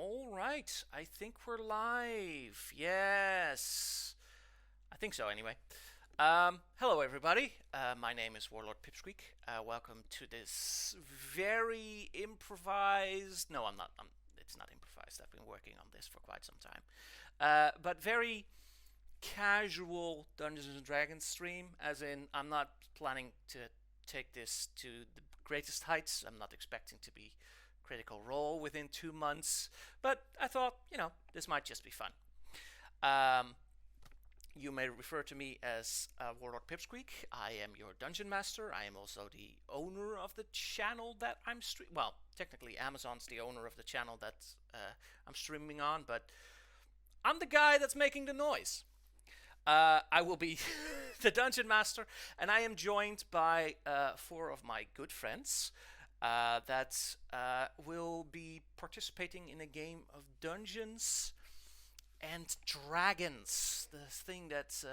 All right, I think we're live. Yes, I think so. Anyway, hello everybody. My name is Warlord Pipsqueak. Welcome to this very improvised. No, I'm not. It's not improvised. I've been working on this for quite some time, but very casual Dungeons and Dragons stream. As in, I'm not planning to take this to the greatest heights. I'm not expecting to be Critical Role within 2 months, but I thought, this might just be fun. You may refer to me as Warlord Pipsqueak. I am your dungeon master. I am also the owner of the channel that I'm well, technically Amazon's the owner of the channel that I'm streaming on, but I'm the guy that's making the noise. I will be the dungeon master, and I am joined by 4 of my good friends that will be participating in a game of Dungeons and Dragons, the thing that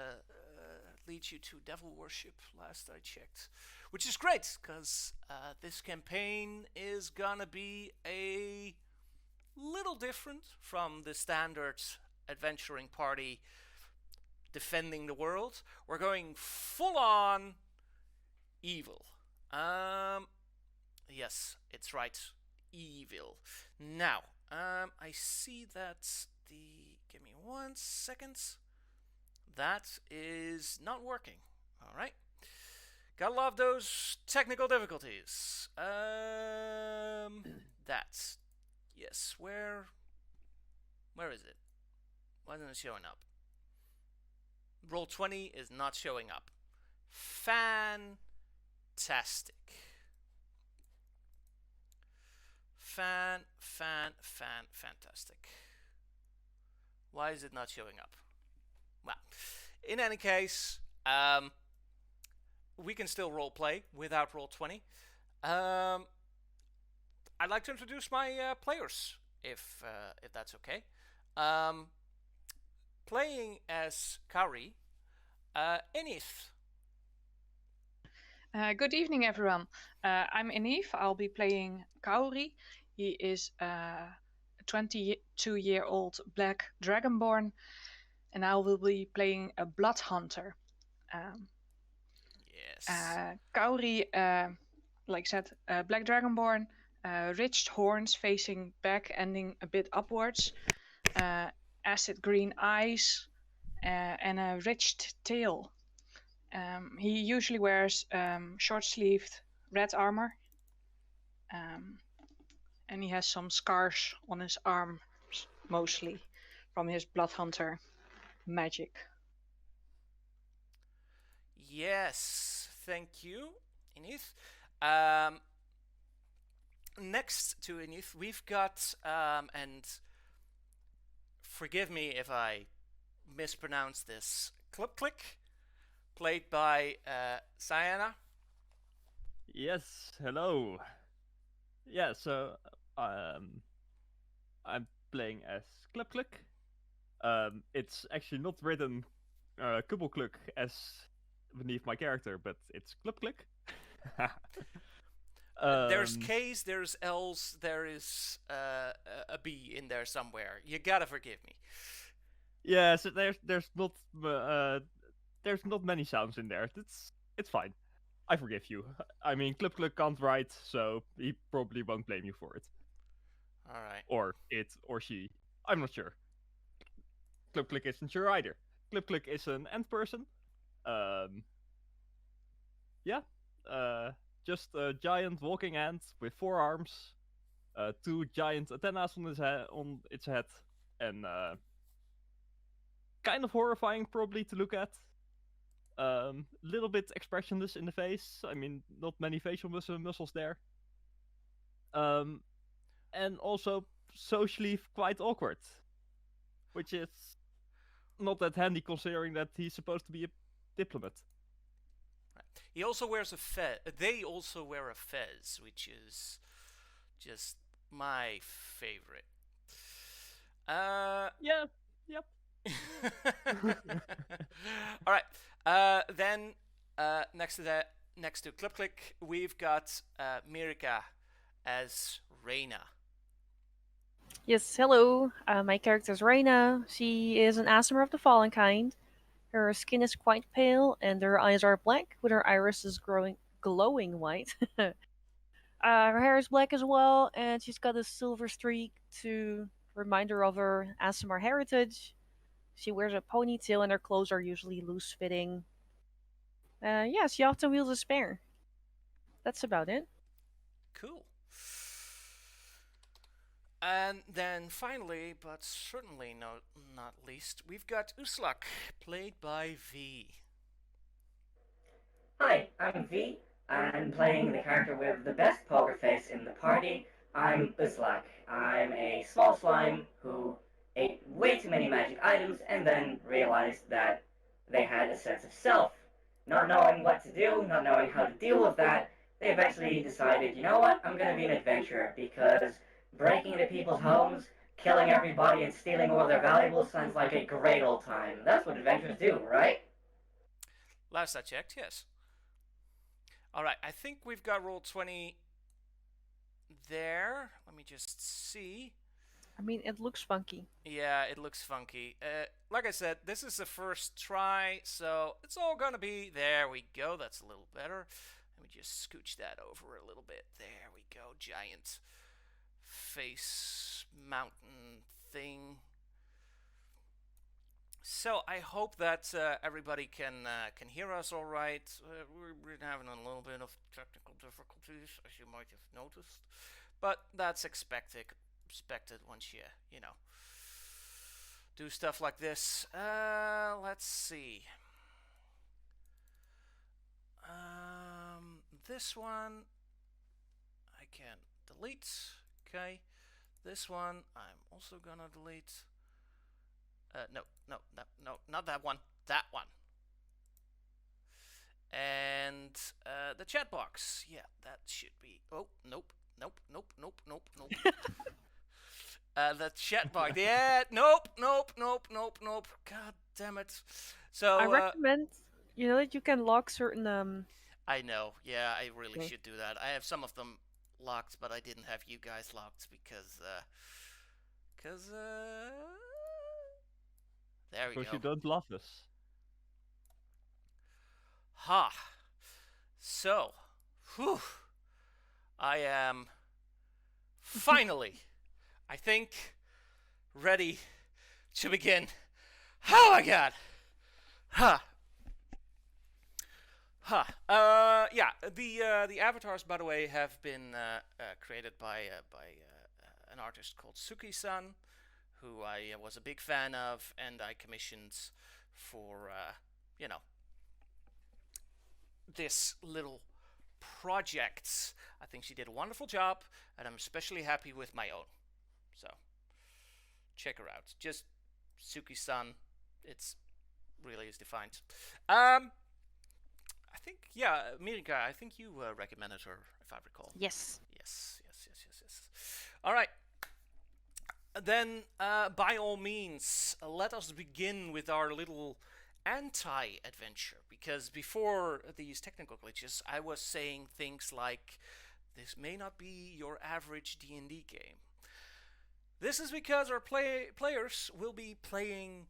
leads you to devil worship, last I checked. Which is great, because this campaign is gonna be a little different from the standard adventuring party defending the world. We're going full on evil. Yes, it's right. Evil. Now, I see that give me 1 second. That is not working. All right. Gotta love those technical difficulties. That. Yes, where is it? Why isn't it showing up? Roll20 is not showing up. Fantastic. Fantastic. Why is it not showing up? Well, in any case, we can still roleplay without Roll20. I'd like to introduce my players, if that's okay. Playing as Kauri, Enith. Good evening, everyone. I'm Enif. I'll be playing Kauri. He is a 22-year-old black dragonborn, and I will be playing a blood hunter. Yes. Kauri, like I said, black dragonborn, ridged horns facing back, ending a bit upwards, acid green eyes, and a ridged tail. He usually wears short-sleeved red armor, and he has some scars on his arms, mostly from his blood hunter magic. Yes, thank you, Enith. Next to Enith, we've got, and forgive me if I mispronounce this, Click, played by Sienna. Yes, hello. Yeah, so I'm playing as Click. It's actually not written Kubbelkluk as beneath my character, but it's Click. There's K's, there's L's, there is a B in there somewhere. You gotta forgive me. Yeah, so there's not many sounds in there. It's fine. I forgive you. I mean, Click can't write, so he probably won't blame you for it. All right. Or it or she. I'm not sure. Click isn't sure either. Click is an ant person. Just a giant walking ant with 4 arms, 2 giant antennas on its head, and kind of horrifying probably to look at. Little bit expressionless in the face. I mean, not many facial muscles there. And also socially quite awkward, which is not that handy considering that he's supposed to be a diplomat. He also wears a fez. They also wear a fez, which is just my favorite. Yeah. Yep. All right. Then next to Click, we've got Mirka as Reina. Yes, hello. My character is Reina. She is an Asmer of the Fallen kind. Her skin is quite pale, and her eyes are black, with her irises growing glowing white. Her hair is black as well, and she's got a silver streak to remind her of her Asmer heritage. She wears a ponytail, and her clothes are usually loose fitting. Yeah, she often wields a spear. That's about it. Cool. And then finally, but certainly not least, we've got Uslak, played by V. Hi, I'm V. I'm playing the character with the best poker face in the party. I'm Uslak. I'm a small slime who ate way too many magic items and then realized that they had a sense of self. Not knowing what to do, not knowing how to deal with that, they eventually decided, you know what, I'm gonna be an adventurer because breaking into people's homes, killing everybody, and stealing all their valuables sounds like a great old time. That's what adventurers do, right? Last I checked, yes. Alright, I think we've got roll 20 there. Let me just see. I mean, it looks funky. Yeah, it looks funky. Like I said, this is the first try, so it's all gonna be... There we go, that's a little better. Let me just scooch that over a little bit. There we go, giant face mountain thing. So I hope that everybody can hear us all right. We're having a little bit of technical difficulties, as you might have noticed, but that's expected once you know do stuff like this. Let's see. This one I can delete. Okay, this one I'm also gonna delete. No, not that one. That one. And the chat box. Yeah, that should be. Oh, nope. The chat box. Yeah, nope. God damn it. So I recommend, that you can lock certain. I know. Yeah, I really Okay. should do that. I have some of them locked, but I didn't have you guys locked because there we Because go. you don't love us. Ha. So, whew, I am finally, I think, ready to begin. Oh my god. Ha. Yeah. The avatars, by the way, have been created by an artist called Suki-san, who I was a big fan of, and I commissioned for this little project. I think she did a wonderful job, and I'm especially happy with my own. So check her out. Just Suki-san. It's really is defined. I think, yeah, Mirika, I think you recommended her, if I recall. Yes. Yes. All right. Then, by all means, let us begin with our little anti-adventure. Because before these technical glitches, I was saying things like, this may not be your average D&D game. This is because our players will be playing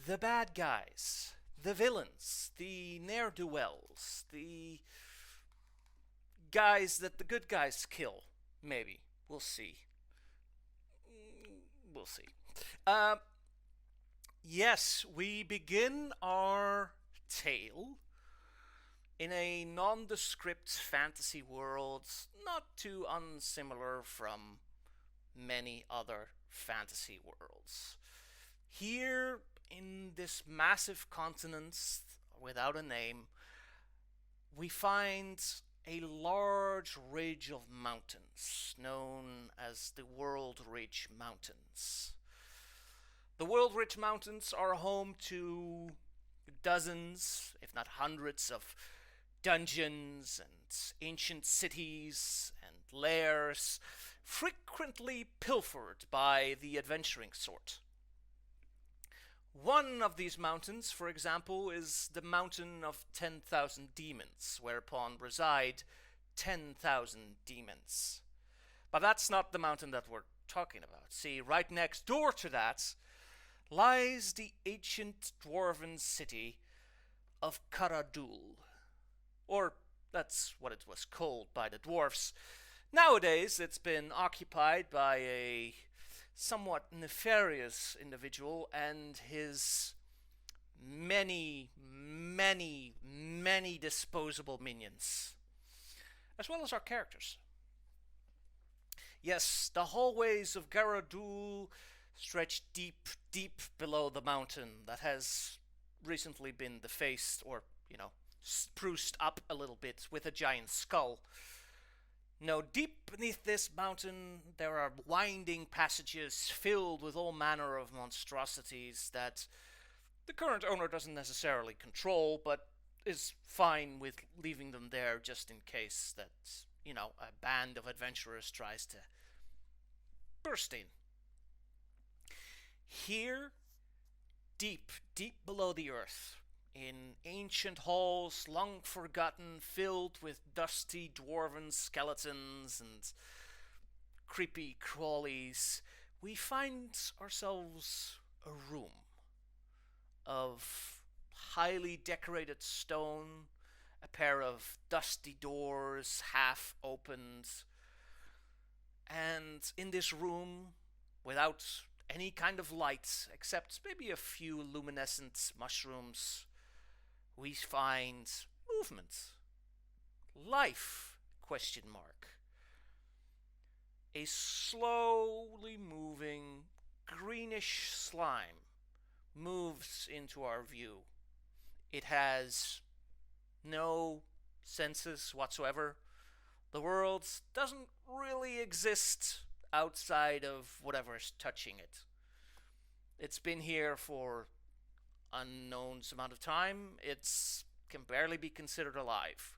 the bad guys, the villains, the ne'er-do-wells, the guys that the good guys kill. Maybe. We'll see. Yes, we begin our tale in a nondescript fantasy world, not too unsimilar from many other fantasy worlds. Here, in this massive continent without a name, we find a large ridge of mountains known as the World Ridge Mountains. The World Ridge Mountains are home to dozens, if not hundreds, of dungeons and ancient cities and lairs, frequently pilfered by the adventuring sort. One of these mountains, for example, is the Mountain of 10,000 Demons, whereupon reside 10,000 demons. But that's not the mountain that we're talking about. See, right next door to that lies the ancient dwarven city of Karadul. Or that's what it was called by the dwarfs. Nowadays, it's been occupied by a somewhat nefarious individual and his many, many, many disposable minions, as well as our characters. Yes, the hallways of Garadul stretch deep, deep below the mountain that has recently been defaced or, spruced up a little bit with a giant skull. No, deep beneath this mountain there are winding passages filled with all manner of monstrosities that the current owner doesn't necessarily control, but is fine with leaving them there just in case that, a band of adventurers tries to burst in. Here, deep, deep below the earth, in ancient halls long forgotten, filled with dusty dwarven skeletons and creepy crawlies, we find ourselves a room of highly decorated stone, a pair of dusty doors half opened, and in this room, without any kind of light except maybe a few luminescent mushrooms, we find movement, life, question mark. A slowly moving greenish slime moves into our view. It has no senses whatsoever. The world doesn't really exist outside of whatever's touching it. It's been here for unknown amount of time. It can barely be considered alive.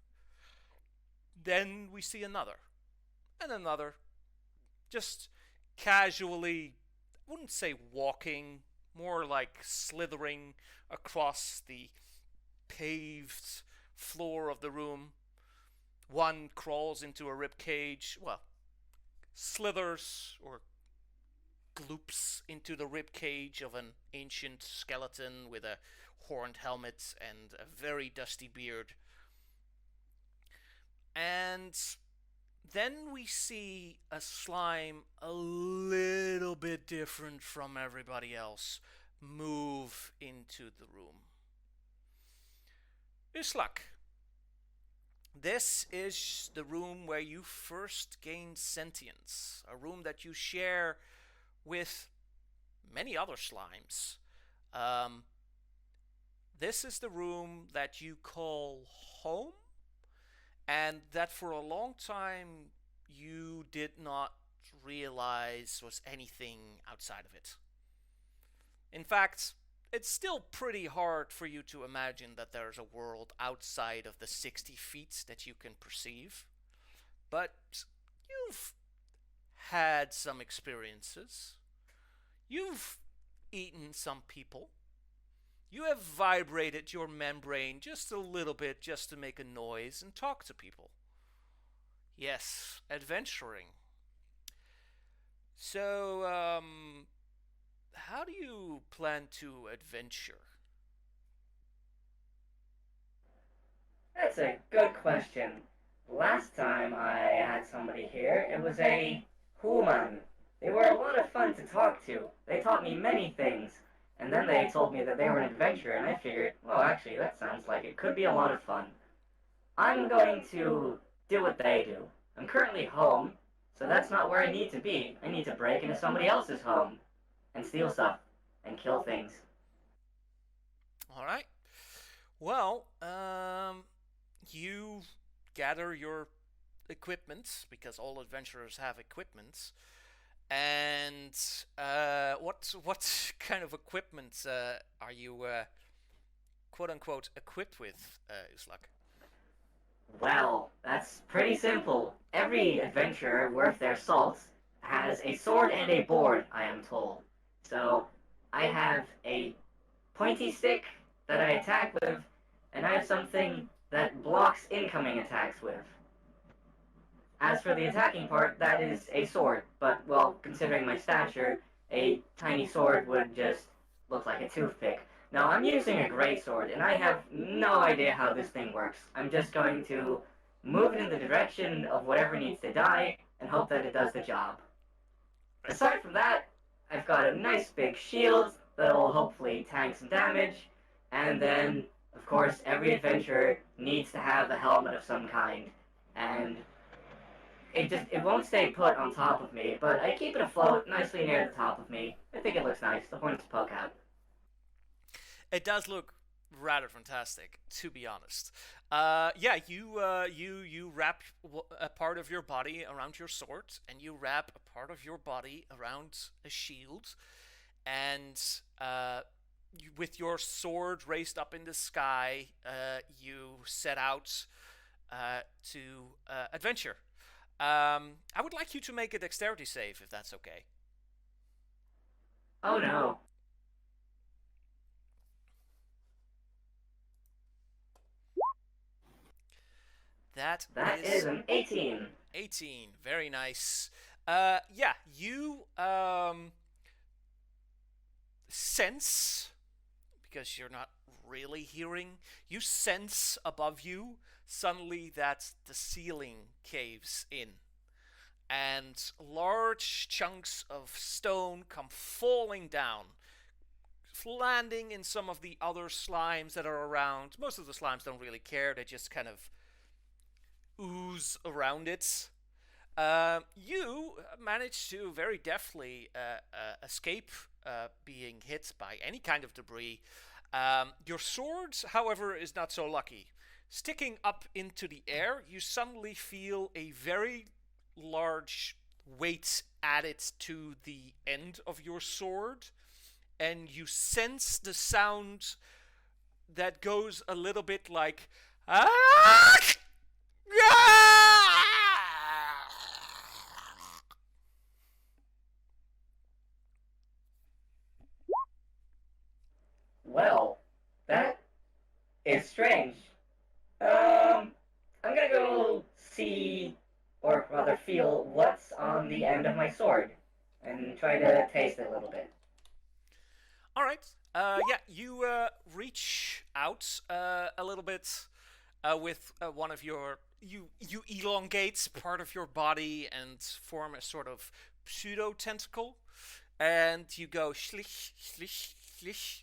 Then we see another, and another, just casually, I wouldn't say walking, more like slithering across the paved floor of the room. One crawls into a rib cage, slithers or gloops into the rib cage of an ancient skeleton with a horned helmet and a very dusty beard. And then we see a slime a little bit different from everybody else move into the room. Islak, this is the room where you first gained sentience, a room that you share with many other slimes. This is the room that you call home, and that for a long time you did not realize was anything outside of it. In fact, it's still pretty hard for you to imagine that there's a world outside of the 60 feet that you can perceive. But you've had some experiences. You've eaten some people. You have vibrated your membrane just a little bit just to make a noise and talk to people. Yes, adventuring. So, how do you plan to adventure? That's a good question. Last time I had somebody here, it was a human. They were a lot of fun to talk to. They taught me many things. And then they told me that they were an adventurer, and I figured, well, actually, that sounds like it could be a lot of fun. I'm going to do what they do. I'm currently home, so that's not where I need to be. I need to break into somebody else's home and steal stuff and kill things. All right. Well, you gather your equipment, because all adventurers have equipment. And what kind of equipment are you, quote unquote, equipped with, Uslak? Well, that's pretty simple. Every adventurer worth their salt has a sword and a board, I am told. So, I have a pointy stick that I attack with, and I have something that blocks incoming attacks with. As for the attacking part, that is a sword, but, well, considering my stature, a tiny sword would just look like a toothpick. Now, I'm using a greatsword, and I have no idea how this thing works. I'm just going to move it in the direction of whatever needs to die, and hope that it does the job. Aside from that, I've got a nice big shield that'll hopefully tank some damage, and then, of course, every adventurer needs to have a helmet of some kind, and it won't stay put on top of me, but I keep it afloat nicely near the top of me. I think it looks nice. The horns poke out. It does look rather fantastic, to be honest. Yeah, you wrap a part of your body around your sword, and you wrap a part of your body around a shield, and with your sword raised up in the sky, you set out to adventure. I would like you to make a dexterity save, if that's okay. Oh no. That is an 18. 18, very nice. Yeah, you sense, because you're not really hearing, you sense above you suddenly that the ceiling caves in, and large chunks of stone come falling down, landing in some of the other slimes that are around. Most of the slimes don't really care, they just kind of ooze around it. You manage to very deftly escape being hit by any kind of debris. Your sword, however, is not so lucky. Sticking up into the air, you suddenly feel a very large weight added to the end of your sword, and you sense the sound that goes a little bit like ah! Well, that is strange. I'm gonna go see, or rather feel, what's on the end of my sword, and try to taste it a little bit. Alright, yeah, you reach out a little bit with one of your... You elongate part of your body and form a sort of pseudo-tentacle, and you go shlish, shlish, shlish,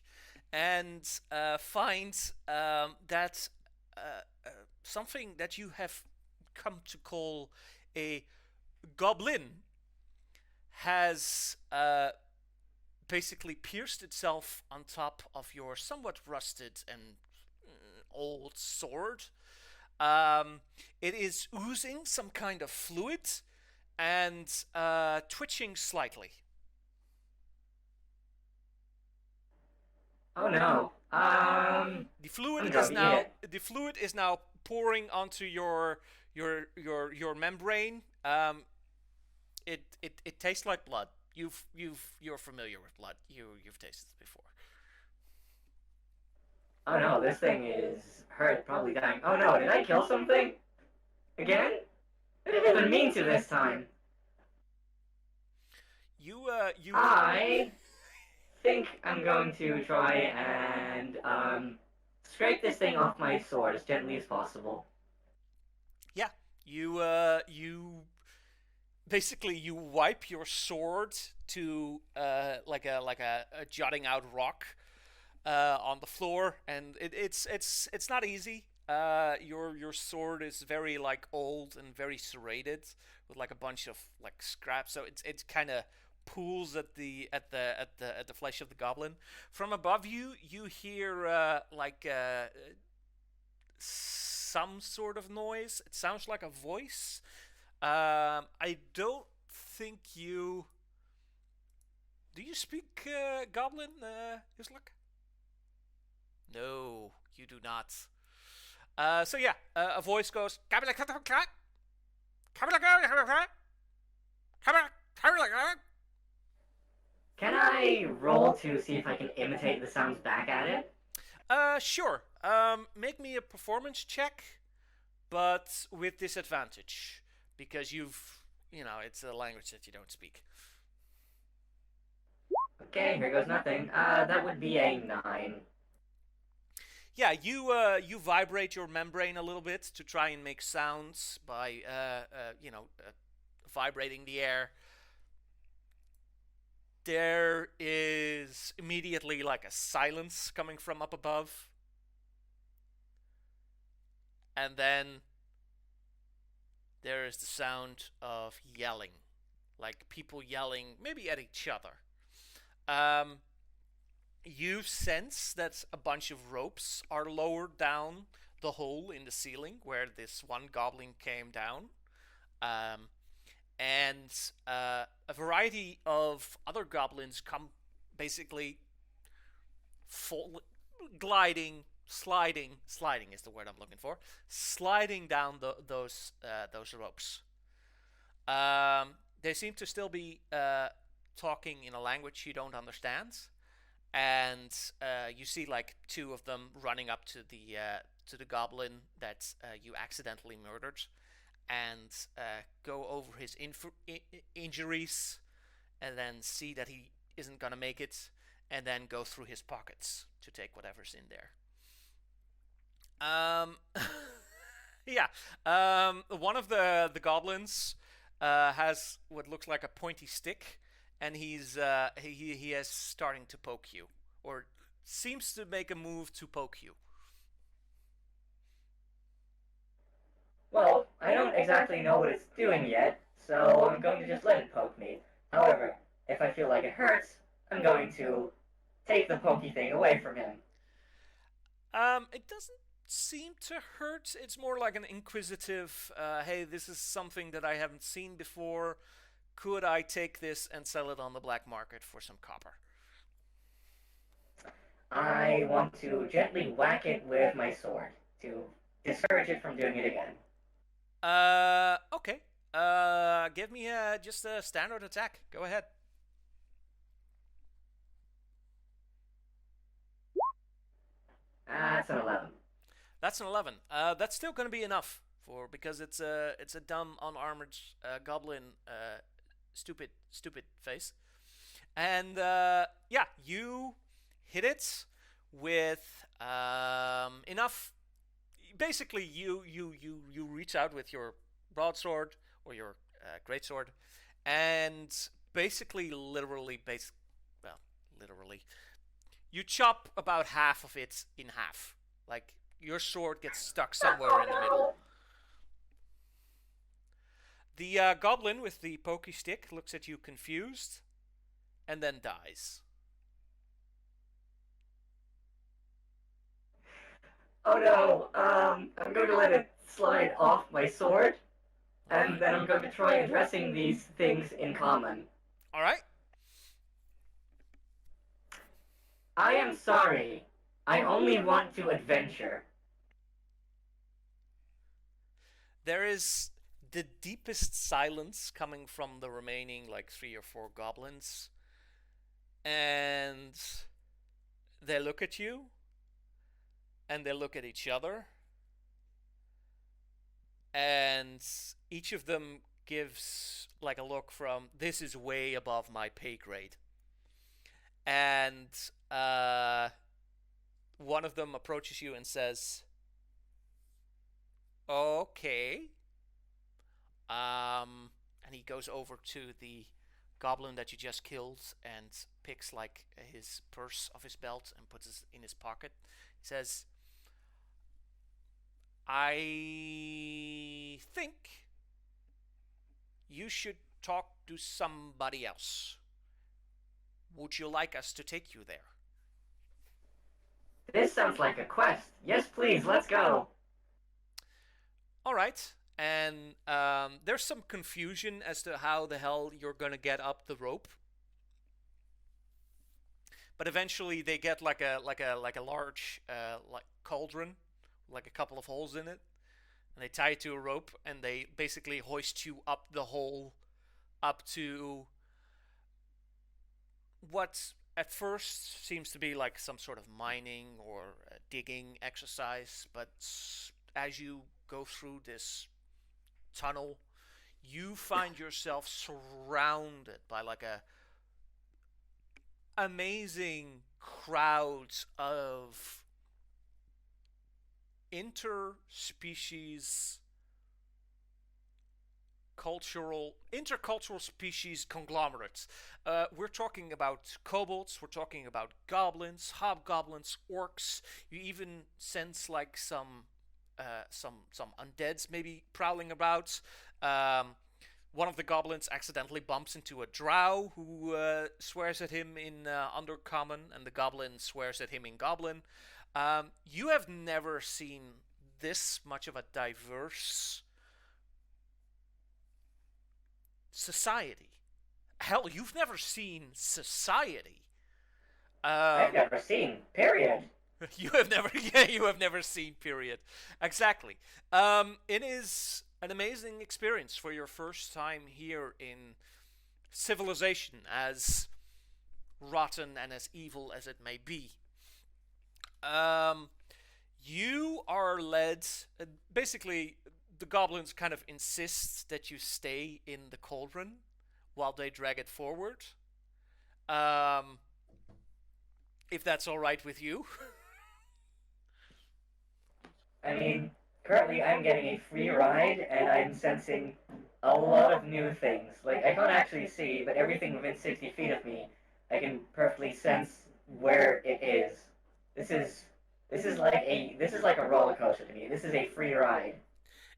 and find that something that you have come to call a goblin has basically pierced itself on top of your somewhat rusted and old sword. It is oozing some kind of fluid and twitching slightly. Oh no. The fluid is now pouring onto your membrane. It tastes like blood. You're familiar with blood. You've tasted it before. Oh no, this thing is hurt, probably dying. Oh no, did I kill something? Again? I didn't even mean to this time. I think I'm going to try and scrape this thing off my sword as gently as possible. Yeah, you basically you wipe your sword to like a jutting out rock on the floor, and it's not easy. Your sword is very like old and very serrated with like a bunch of like scraps, so it's kind of pools at the flesh of the goblin. From above you, you hear some sort of noise. It sounds like a voice. I don't think you... Do you speak Goblin, Islak? No, you do not. So yeah, a voice goes... Can I roll to see if I can imitate the sounds back at it? Sure. Make me a performance check, but with disadvantage. because it's a language that you don't speak. Okay, here goes nothing. That would be a 9. Yeah, you vibrate your membrane a little bit to try and make sounds by vibrating the air. There is immediately like a silence coming from up above, and then there is the sound of yelling, like people yelling, maybe at each other. You sense that a bunch of ropes are lowered down the hole in the ceiling where this one goblin came down. And a variety of other goblins come basically gliding, sliding is the word I'm looking for, sliding down those ropes. They seem to still be talking in a language you don't understand. And you see like two of them running up to the goblin that you accidentally murdered, and go over his injuries, and then see that he isn't gonna make it, and then go through his pockets to take whatever's in there. Yeah. One of the goblins has what looks like a pointy stick, and he is starting to poke you, or seems to make a move to poke you. Well, I don't exactly know what it's doing yet, so I'm going to just let it poke me. However, if I feel like it hurts, I'm going to take the pokey thing away from him. It doesn't seem to hurt. It's more like an inquisitive, hey, this is something that I haven't seen before. Could I take this and sell it on the black market for some copper? I want to gently whack it with my sword to discourage it from doing it again. Okay. Give me just a standard attack. Go ahead. That's an 11. That's an 11. That's still going to be enough because it's a dumb unarmored goblin, stupid face, and yeah, you hit it with enough. Basically, you reach out with your broadsword or your greatsword, and basically, literally, you chop about half of it in half. Like, your sword gets stuck somewhere in the middle. The goblin with the pokey stick looks at you confused, and then dies. Oh no, I'm going to let it slide off my sword, and then I'm going to try addressing these things in common. Alright. I am sorry. I only want to adventure. There is the deepest silence coming from the remaining, like, 3 or 4 goblins. And they look at you, and they look at each other, and each of them gives like a look from, this is way above my pay grade. And one of them approaches you and says, okay. And he goes over to the goblin that you just killed and picks like his purse off his belt and puts it in his pocket. He says, I think you should talk to somebody else. Would you like us to take you there? This sounds like a quest. Yes, please, let's go. All right. And there's some confusion as to how the hell you're gonna get up the rope. But eventually they get like a large like cauldron, like a couple of holes in it, and they tie it to a rope, and they basically hoist you up the hole, up to what at first seems to be like some sort of mining or digging exercise. But as you go through this tunnel, you find yourself surrounded by like a amazing crowds of interspecies intercultural species conglomerates. We're talking about kobolds, we're talking about goblins, hobgoblins, orcs. You even sense like some undeads maybe prowling about. One of the goblins accidentally bumps into a drow who swears at him in Undercommon, and the goblin swears at him in Goblin. You have never seen this much of a diverse society. Hell, you've never seen society. I've never seen, period. You have never seen, period. Exactly. It is an amazing experience for your first time here in civilization, as rotten and as evil as it may be. You are led, basically, the goblins kind of insist that you stay in the cauldron while they drag it forward. If that's alright with you. I mean, currently I'm getting a free ride, and I'm sensing a lot of new things. Like, I can't actually see, but everything within 60 feet of me, I can perfectly sense where it is. This is like a roller coaster to me. This is a free ride.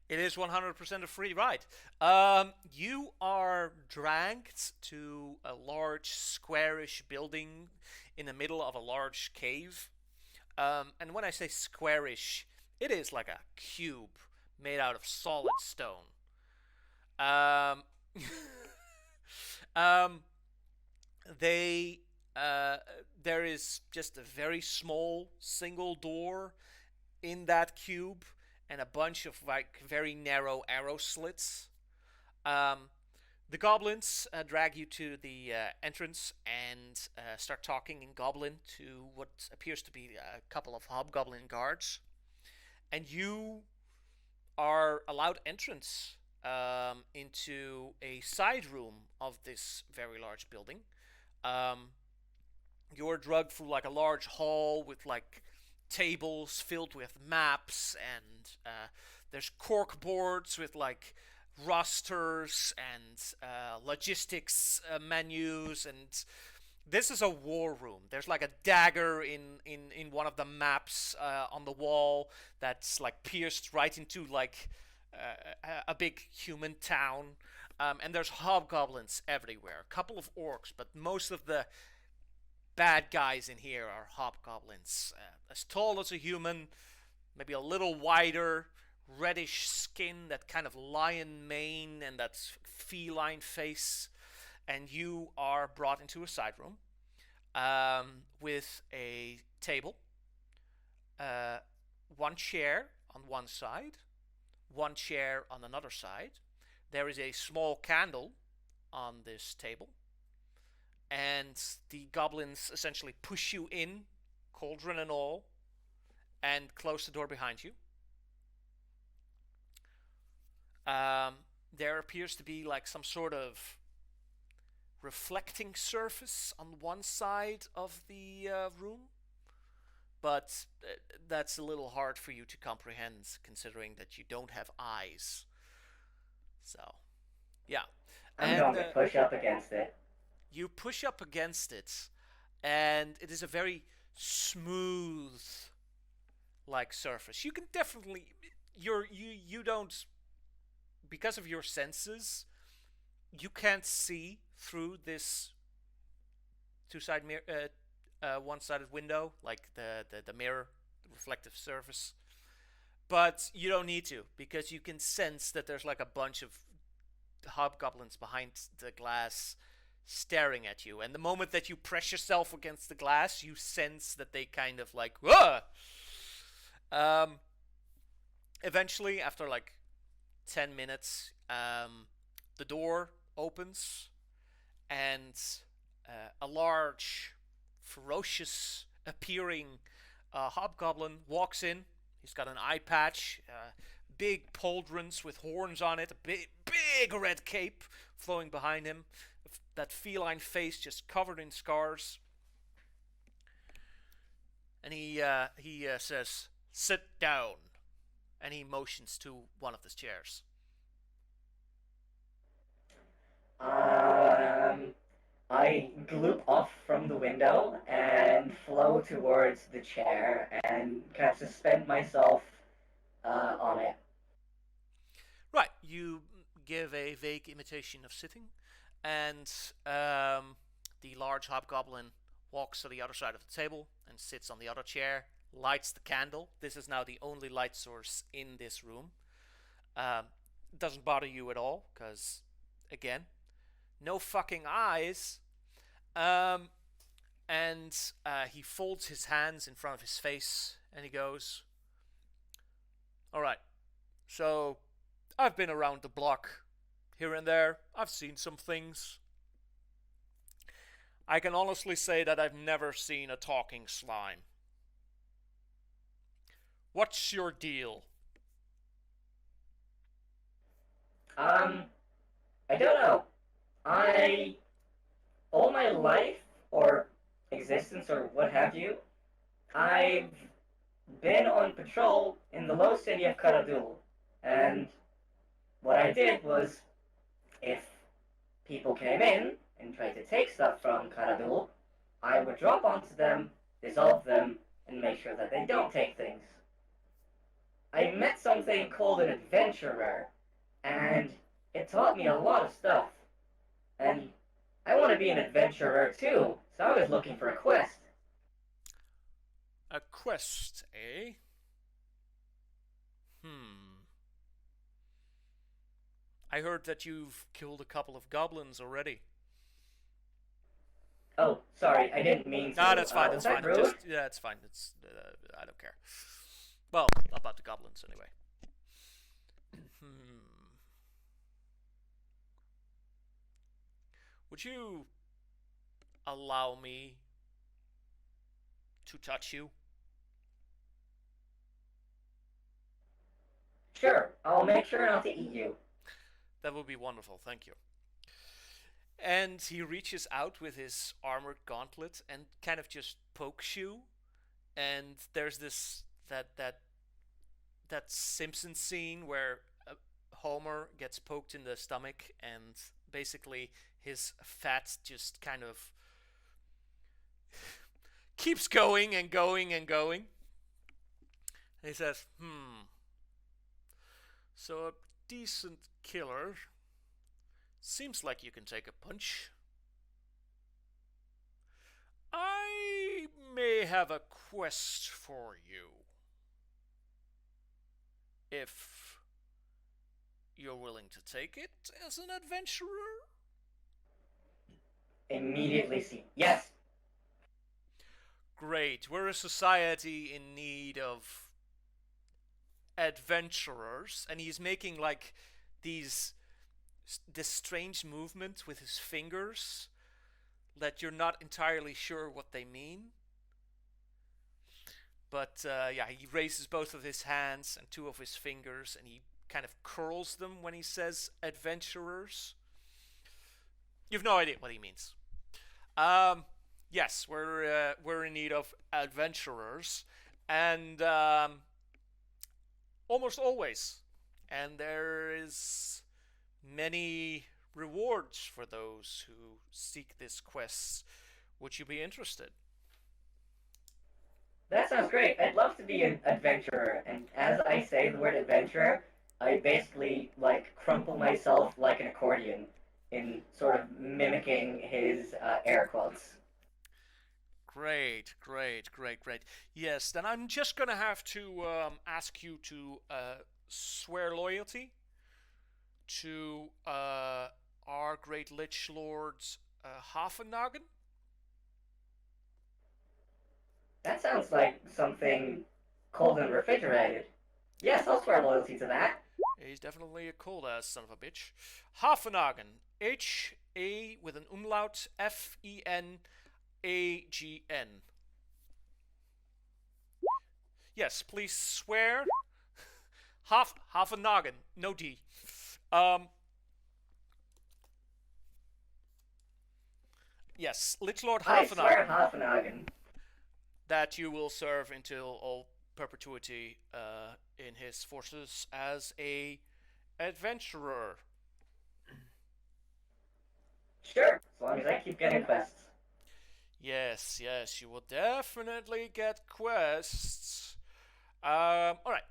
It is 100% a free ride. You are dragged to a large squarish building in the middle of a large cave. And when I say squarish, it is like a cube made out of solid stone. There is just a very small single door in that cube, and a bunch of like very narrow arrow slits. The goblins drag you to the entrance and start talking in Goblin to what appears to be a couple of hobgoblin guards. And you are allowed entrance into a side room of this very large building. You're drugged through like a large hall with like tables filled with maps, and there's cork boards with like rosters and logistics menus, and this is a war room. There's like a dagger in one of the maps on the wall that's like pierced right into like a big human town, and there's hobgoblins everywhere. A couple of orcs, but most of the bad guys in here are hobgoblins, as tall as a human, maybe a little wider, reddish skin, that kind of lion mane, and that feline face. And you are brought into a side room with a table, one chair on one side, one chair on another side. There is a small candle on this table, and the goblins essentially push you in, cauldron and all, and close the door behind you. There appears to be like some sort of reflecting surface on one side of the room, but that's a little hard for you to comprehend, considering that you don't have eyes. So, yeah. I'm going to push up against it. You push up against it, and it is a very smooth like surface. You can definitely you don't, because of your senses, you can't see through this two-side mirror, one-sided window, like the mirror, the reflective surface. But you don't need to, because you can sense that there's like a bunch of hobgoblins behind the glass staring at you. And the moment that you press yourself against the glass, you sense that they kind of like, whoa! Eventually, after like 10 minutes, the door opens, and a large, ferocious appearing hobgoblin walks in. He's got an eye patch, big pauldrons with horns on it, a big big red cape flowing behind him, that feline face just covered in scars. And he says, "Sit down," and he motions to one of the chairs. I gloop off from the window and flow towards the chair and kind of suspend myself on it. Right, you give a vague imitation of sitting, and the large hobgoblin walks to the other side of the table and sits on the other chair, lights the candle. This is now the only light source in this room. Doesn't bother you at all, because, again, no fucking eyes. And he folds his hands in front of his face, and he goes, "Alright, so I've been around the block, here and there. I've seen some things. I can honestly say that I've never seen a talking slime. What's your deal?" I don't know. All my life, or existence, or what have you, I've been on patrol in the low city of Karadul, and what I did was, if people came in and tried to take stuff from Karadul, I would drop onto them, dissolve them, and make sure that they don't take things. I met something called an adventurer, and it taught me a lot of stuff. And I want to be an adventurer too, so I was looking for a quest. A quest, eh? I heard that you've killed a couple of goblins already. Oh, sorry, I didn't mean to. No, that's fine, that's was fine. that rude? It's fine. I don't care. Well, about the goblins, anyway. Would you allow me to touch you? Sure, I'll make sure not to eat you. That would be wonderful, thank you. And he reaches out with his armored gauntlet and kind of just pokes you. And there's that Simpsons scene where Homer gets poked in the stomach, and basically his fat just kind of keeps going and going and going. And he says, "So a decent killer. Seems like you can take a punch. I may have a quest for you, if you're willing to take it as an adventurer." Immediately see. Yes! Great. We're a society in need of adventurers, and he's making like this strange movement with his fingers that you're not entirely sure what they mean. But he raises both of his hands and two of his fingers, and he kind of curls them when he says adventurers. You've no idea what he means. Yes, we're in need of adventurers, and almost always. And there is many rewards for those who seek this quest. Would you be interested? That sounds great. I'd love to be an adventurer, and as I say the word adventurer, I basically, crumple myself like an accordion in sort of mimicking his air quotes. Great. Yes, then I'm just gonna have to ask you to swear loyalty to our great Lich Lord Hafenhagen. That sounds like something cold and refrigerated. Yes, I'll swear loyalty to that. He's definitely a cold ass son of a bitch. Hafenhagen. H-A with an umlaut. F-E-N-A-G-N. Yes, please swear. Hafenhagen. No D. Yes, Lich Lord I swear Hafenhagen, Hafenhagen. that you will serve until all perpetuity in his forces as a adventurer. Sure, as long as I keep getting quests. Yes, yes, you will definitely get quests. All right.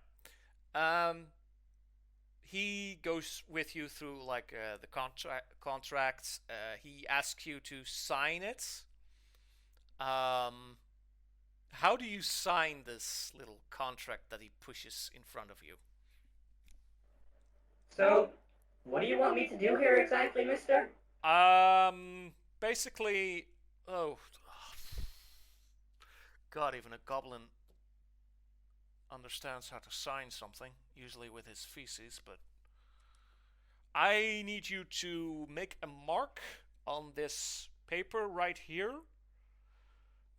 He goes with you through like the contract. He asks you to sign it. How do you sign this little contract that he pushes in front of you? So, what do you want me to do here exactly, mister? Basically, oh, God, even a goblin understands how to sign something, usually with his feces, but I need you to make a mark on this paper right here.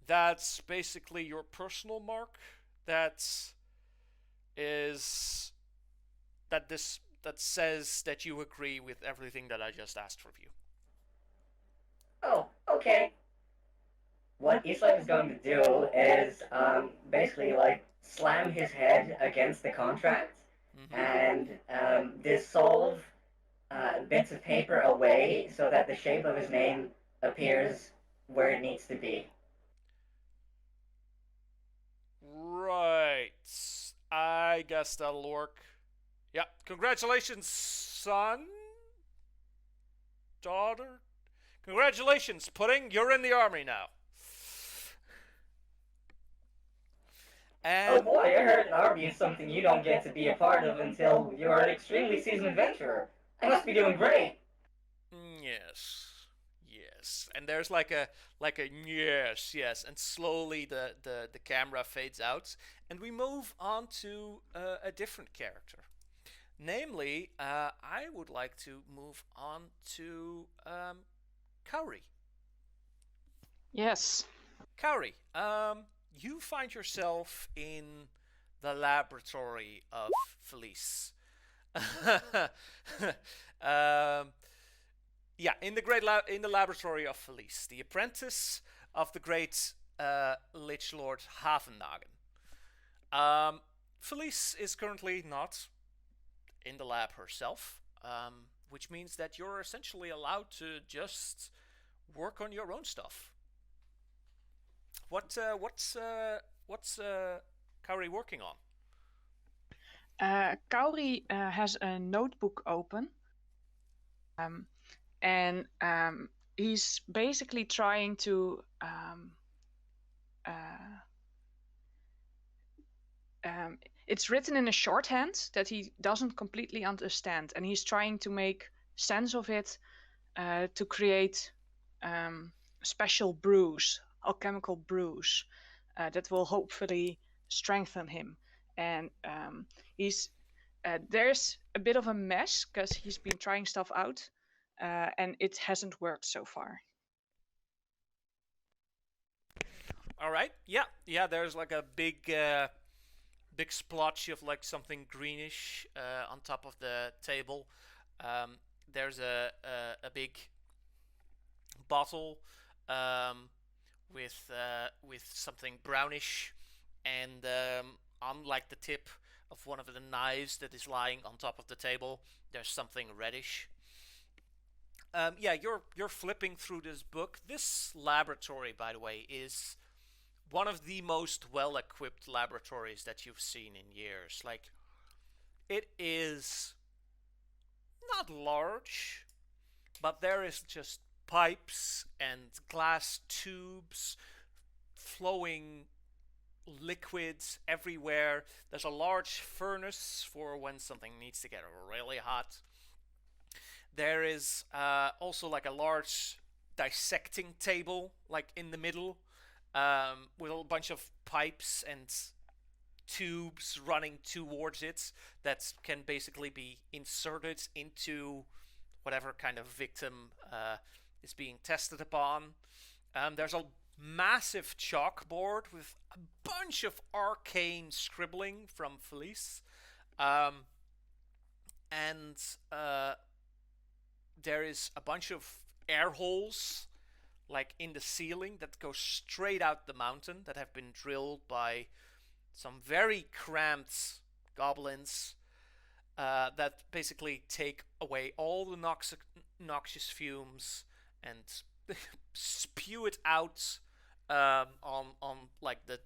That's basically your personal mark. That is that says that you agree with everything that I just asked of you. Oh, okay. What Islam is going to do is basically like slam his head against the contract and dissolve bits of paper away so that the shape of his name appears where it needs to be. Right. I guess that'll work. Yeah. Congratulations, son. Daughter. Congratulations, Pudding. You're in the army now. Oh And boy, I heard an army is something you don't get to be a part of until you're an extremely seasoned adventurer. I must be doing great. yes. Yes. And there's like a yes, yes, and slowly the camera fades out and we move on to a different character. Namely, I would like to move on to Kauri. Yes. Kauri, you find yourself in the laboratory of Felice. um, yeah, in the laboratory of Felice, the apprentice of the great Lich Lord Havenhagen. Felice is currently not in the lab herself, which means that you're essentially allowed to just work on your own stuff. What's Kauri working on? Kauri has a notebook open, and he's basically trying to it's written in a shorthand that he doesn't completely understand, and he's trying to make sense of it to create special brews, alchemical brews, that will hopefully strengthen him. And he's there's a bit of a mess because he's been trying stuff out, and it hasn't worked so far. All right. Yeah. Yeah. There's like a big splotch of like something greenish on top of the table. There's a big bottle with something brownish, and on like the tip of one of the knives that is lying on top of the table, there's something reddish. Yeah, you're flipping through this book. This laboratory, by the way, is one of the most well-equipped laboratories that you've seen in years. Like, it is not large, but there is just pipes and glass tubes flowing liquids everywhere. There's a large furnace for when something needs to get really hot. There is also like a large dissecting table, like in the middle, with a bunch of pipes and tubes running towards it that can basically be inserted into whatever kind of victim is being tested upon. There's a massive chalkboard with a bunch of arcane scribbling from Felice. And there is a bunch of air holes like in the ceiling that go straight out the mountain that have been drilled by some very cramped goblins that basically take away all the noxious fumes and spew it out on like the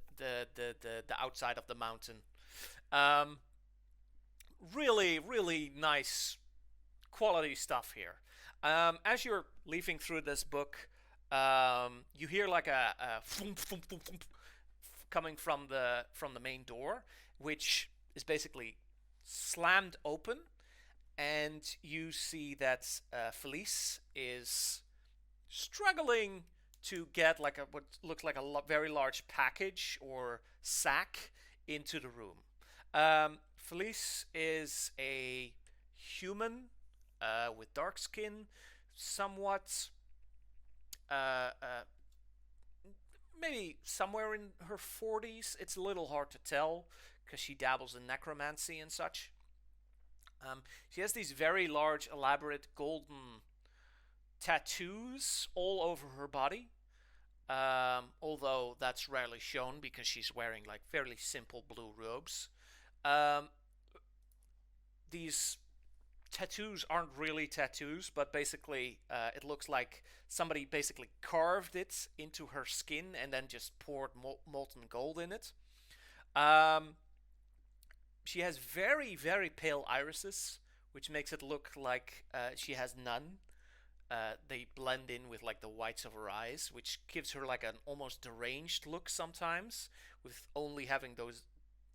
outside of the mountain. Um, really nice quality stuff here. As you're leafing through this book, you hear like a thump, thump, thump, thump coming from the main door, which is basically slammed open, and you see that Felice is struggling to get like what looks like a very large package or sack into the room. Felice is a human with dark skin, somewhat maybe somewhere in her 40s. It's a little hard to tell because she dabbles in necromancy and such. She has these very large, elaborate golden tattoos all over her body. Although that's rarely shown because she's wearing like fairly simple blue robes. These tattoos aren't really tattoos, but basically it looks like somebody basically carved it into her skin and then just poured molten gold in it. She has very pale irises, which makes it look like she has none. They blend in with like the whites of her eyes, which gives her like an almost deranged look sometimes, with only having those,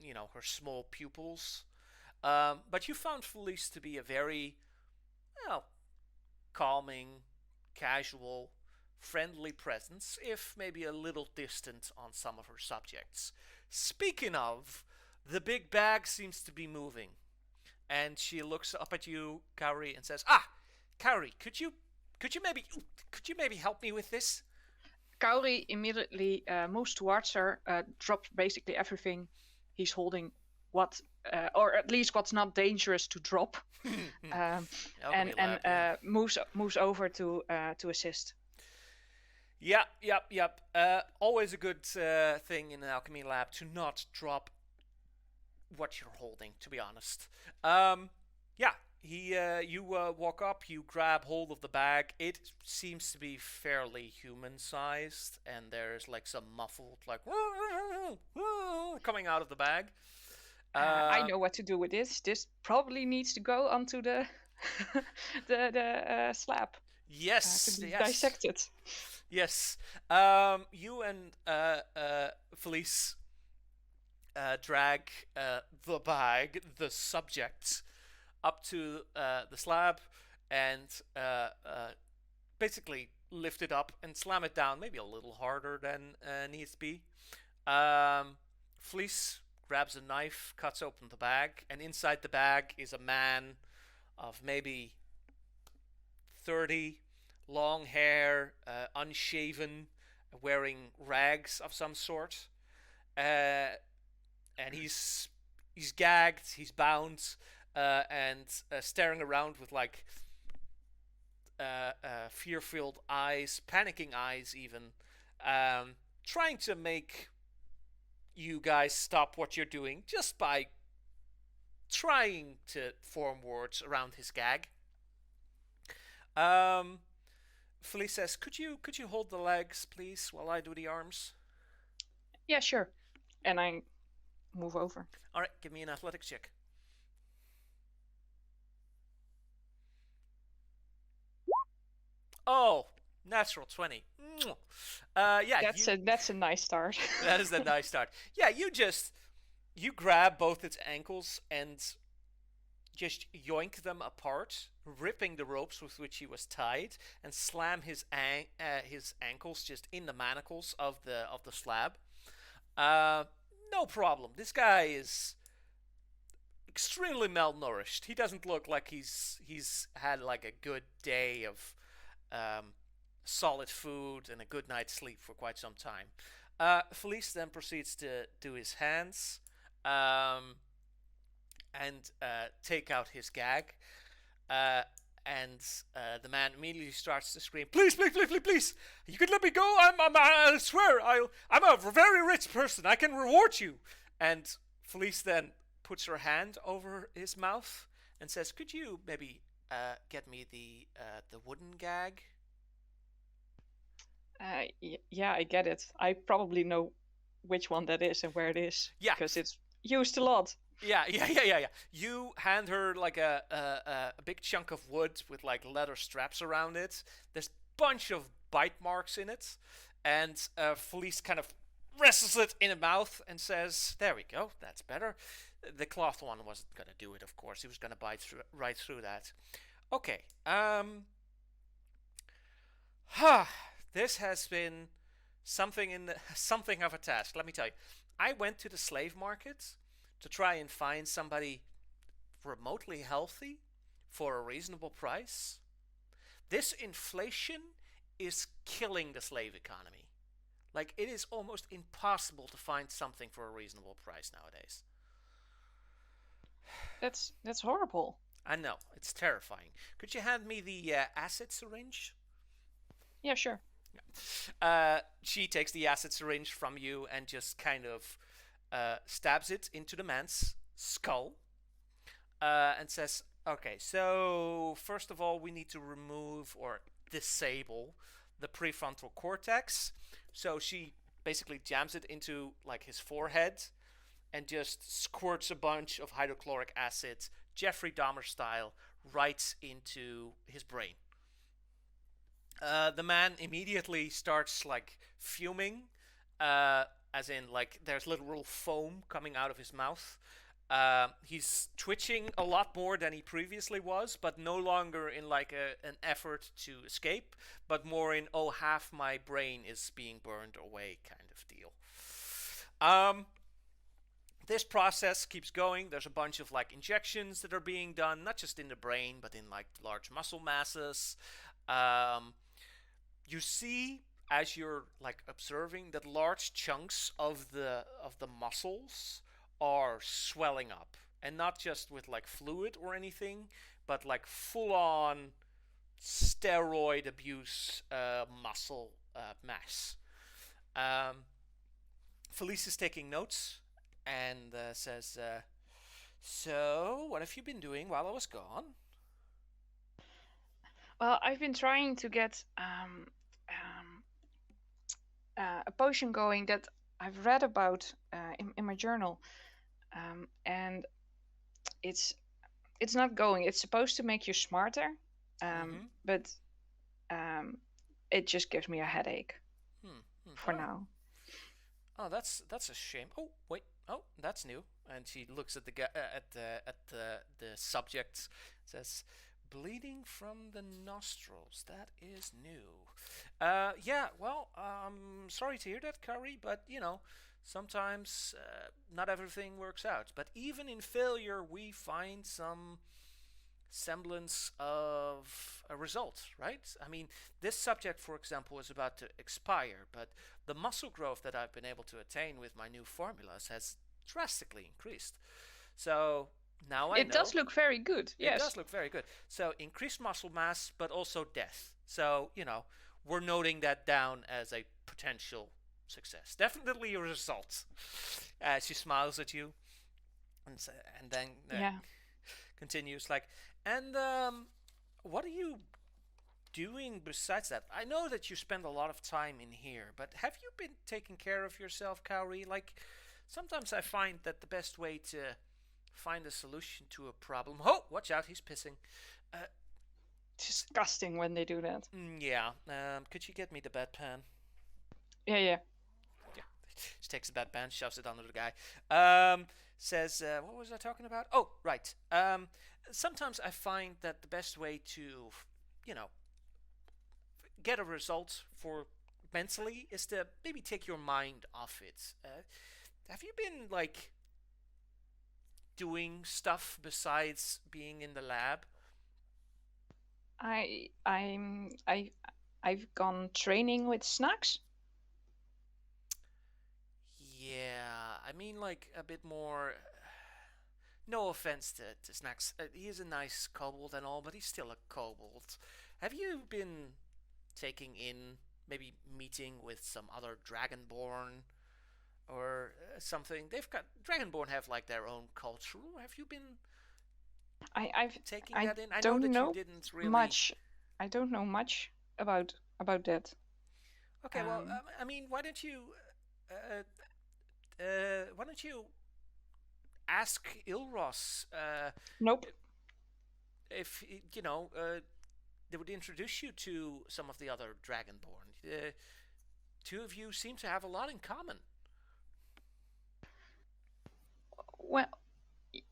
her small pupils. But you found Felice to be a very, calming, casual, friendly presence, if maybe a little distant on some of her subjects. Speaking of, the big bag seems to be moving, and she looks up at you, Kaori, and says, Kaori, could you maybe help me with this? Kaori immediately moves towards her, drops basically everything he's holding, or at least what's not dangerous to drop, and moves over to assist. Yep. Always a good thing in an alchemy lab to not drop what you're holding, to be honest. You walk up, you grab hold of the bag. It seems to be fairly human-sized, and there's like some muffled like coming out of the bag. I know what to do with this. This probably needs to go onto the the slab. Yes, to be yes. dissected. Yes. You and Felice drag the bag, the subject, up to the slab and basically lift it up and slam it down, maybe a little harder than needs to be. Felice grabs a knife, cuts open the bag, and inside the bag is a man of maybe 30, long hair, unshaven, wearing rags of some sort, and he's gagged, he's bound, and staring around with like fear-filled eyes, panicking eyes even, trying to make you guys stop what you're doing just by trying to form words around his gag. Felice says, could you hold the legs, please, while I do the arms? Yeah, sure. And I move over. All right, give me an athletics check. Oh, natural 20. That's a nice start. That is a nice start. Yeah, you grab both its ankles and just yoink them apart, ripping the ropes with which he was tied, and slam his ankles just in the manacles of the slab. No problem. This guy is extremely malnourished. He doesn't look like he's had like a good day of solid food and a good night's sleep for quite some time. Felice then proceeds to do his hands and take out his gag. And the man immediately starts to scream, "Please, please, please, please, please! You can let me go. I swear, I'm a very rich person. I can reward you." And Felice then puts her hand over his mouth and says, "Could you maybe get me the wooden gag?" Yeah, I get it. I probably know which one that is and where it is. Yeah. Because it's used a lot. Yeah. You hand her like a big chunk of wood with like leather straps around it. There's a bunch of bite marks in it, and Felice kind of wrestles it in the mouth and says, "There we go. That's better." The cloth one wasn't gonna do it, of course. He was gonna bite right through that. Okay. This has been something of a task. Let me tell you. I went to the slave market to try and find somebody remotely healthy for a reasonable price. This inflation is killing the slave economy. Like, it is almost impossible to find something for a reasonable price nowadays. That's horrible. I know, it's terrifying. Could you hand me the acid syringe? Yeah, sure. She takes the acid syringe from you and just kind of stabs it into the man's skull and says, "Okay, so first of all, we need to remove or disable the prefrontal cortex." So she basically jams it into like his forehead and just squirts a bunch of hydrochloric acid, Jeffrey Dahmer style, right into his brain. The man immediately starts like fuming, as in like there's literal foam coming out of his mouth. He's twitching a lot more than he previously was, but no longer in like an effort to escape, but more in, oh, half my brain is being burned away kind of deal. This process keeps going. There's a bunch of like injections that are being done, not just in the brain, but in like large muscle masses. You see, as you're like observing, that large chunks of the muscles are swelling up, and not just with like fluid or anything, but like full on steroid abuse muscle mass. Felice is taking notes and says, "So, what have you been doing while I was gone?" Well, I've been trying to get a potion going that I've read about in my journal, and it's not going. It's supposed to make you smarter, but it just gives me a headache for now. Oh, that's a shame. Oh, wait. Oh, that's new. And she looks at the subject. Says, "Bleeding from the nostrils. That is new." Yeah. Well, sorry to hear that, Curry. But you know, sometimes not everything works out. But even in failure, we find some semblance of a result, right? I mean, this subject, for example, is about to expire, but the muscle growth that I've been able to attain with my new formulas has drastically increased. So now I know. It does look very good. Yes. It does look very good. So increased muscle mass, but also death. So, you know, we're noting that down as a potential success. Definitely a result. She smiles at you and then continues like, "And what are you doing besides that? I know that you spend a lot of time in here, but have you been taking care of yourself, Kaori? Like, sometimes I find that the best way to find a solution to a problem..." Oh, watch out, he's pissing. Disgusting when they do that. Yeah. Could you get me the bedpan? Yeah. She takes the bedpan, shoves it under the guy. Says, what was I talking about? Oh, right. Sometimes I find that the best way to, you know, get a result for mentally is to maybe take your mind off it. Have you been like doing stuff besides being in the lab? I've gone training with snacks. Yeah, I mean like a bit more No offense to Snacks. He is a nice kobold and all, but he's still a kobold. Have you been taking in, maybe meeting with some other Dragonborn or something? They've got Dragonborn have like their own culture. Have you been I've taking I that in? I know don't that you know didn't really. much. I don't know much about that. Okay, well, Um, I mean, uh, why don't you ask Ilros nope. if they would introduce you to some of the other Dragonborn. Two of you seem to have a lot in common. Well,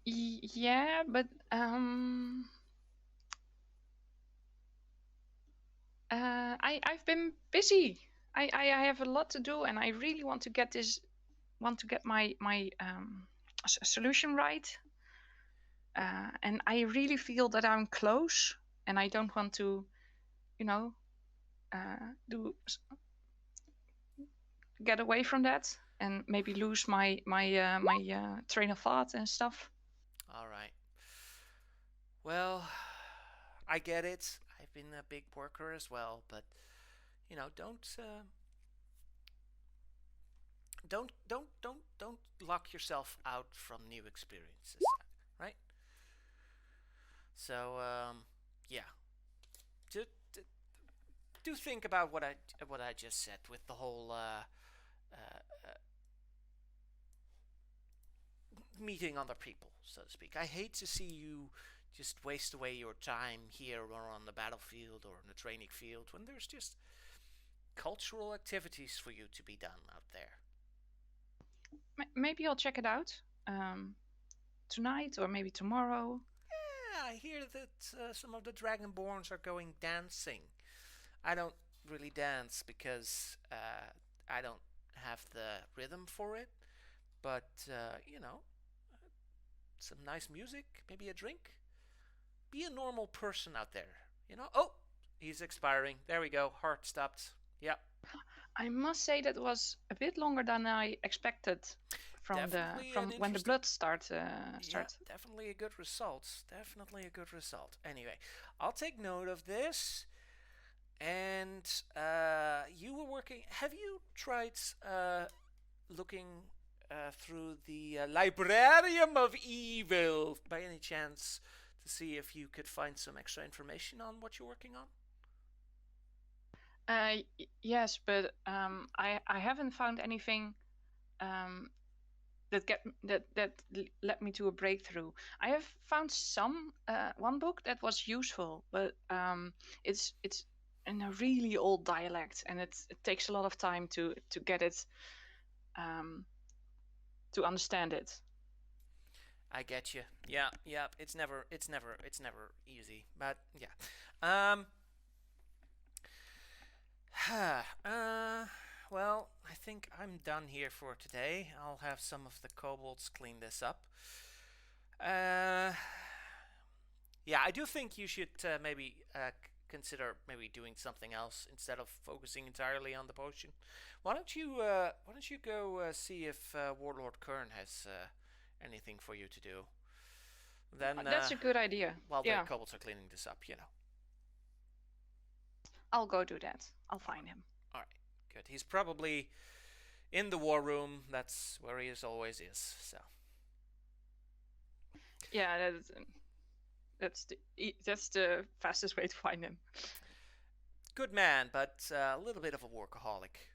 yeah, but I've been busy. I have a lot to do, and I really want to get my solution right. And I really feel that I'm close, and I don't want to, you know, do get away from that and maybe lose my train of thought and stuff. All right. Well, I get it. I've been a big worker as well, but don't lock yourself out from new experiences, right? So yeah, do, do, do think about what I just said with the whole meeting other people, so to speak. I hate to see you just waste away your time here or on the battlefield or in the training field when there's just cultural activities for you to be done out there. Maybe I'll check it out tonight or maybe tomorrow. Yeah, I hear that some of the Dragonborns are going dancing. I don't really dance because I don't have the rhythm for it, but some nice music, maybe a drink. Be a normal person out there. Oh, he's expiring. There we go. Heart stopped. Yep. I must say that was a bit longer than I expected from when the blood started. Yeah, definitely a good result. Definitely a good result. Anyway, I'll take note of this. And you were working. Have you tried looking through the Librarium of Evil by any chance to see if you could find some extra information on what you're working on? Yes, but I haven't found anything that led me to a breakthrough. I have found one book that was useful, but it's in a really old dialect, and it takes a lot of time to get it to understand it. I get you. Yeah, yeah. It's never easy. But yeah. Well, I think I'm done here for today. I'll have some of the kobolds clean this up. Yeah, I do think you should maybe consider maybe doing something else instead of focusing entirely on the potion. Why don't you go see if Warlord Kern has anything for you to do? Then that's a good idea. While yeah. the kobolds are cleaning this up, I'll go do that. I'll find him. All right, good. He's probably in the war room. That's where he always is. So. Yeah, that's the fastest way to find him. Good man, but a little bit of a workaholic.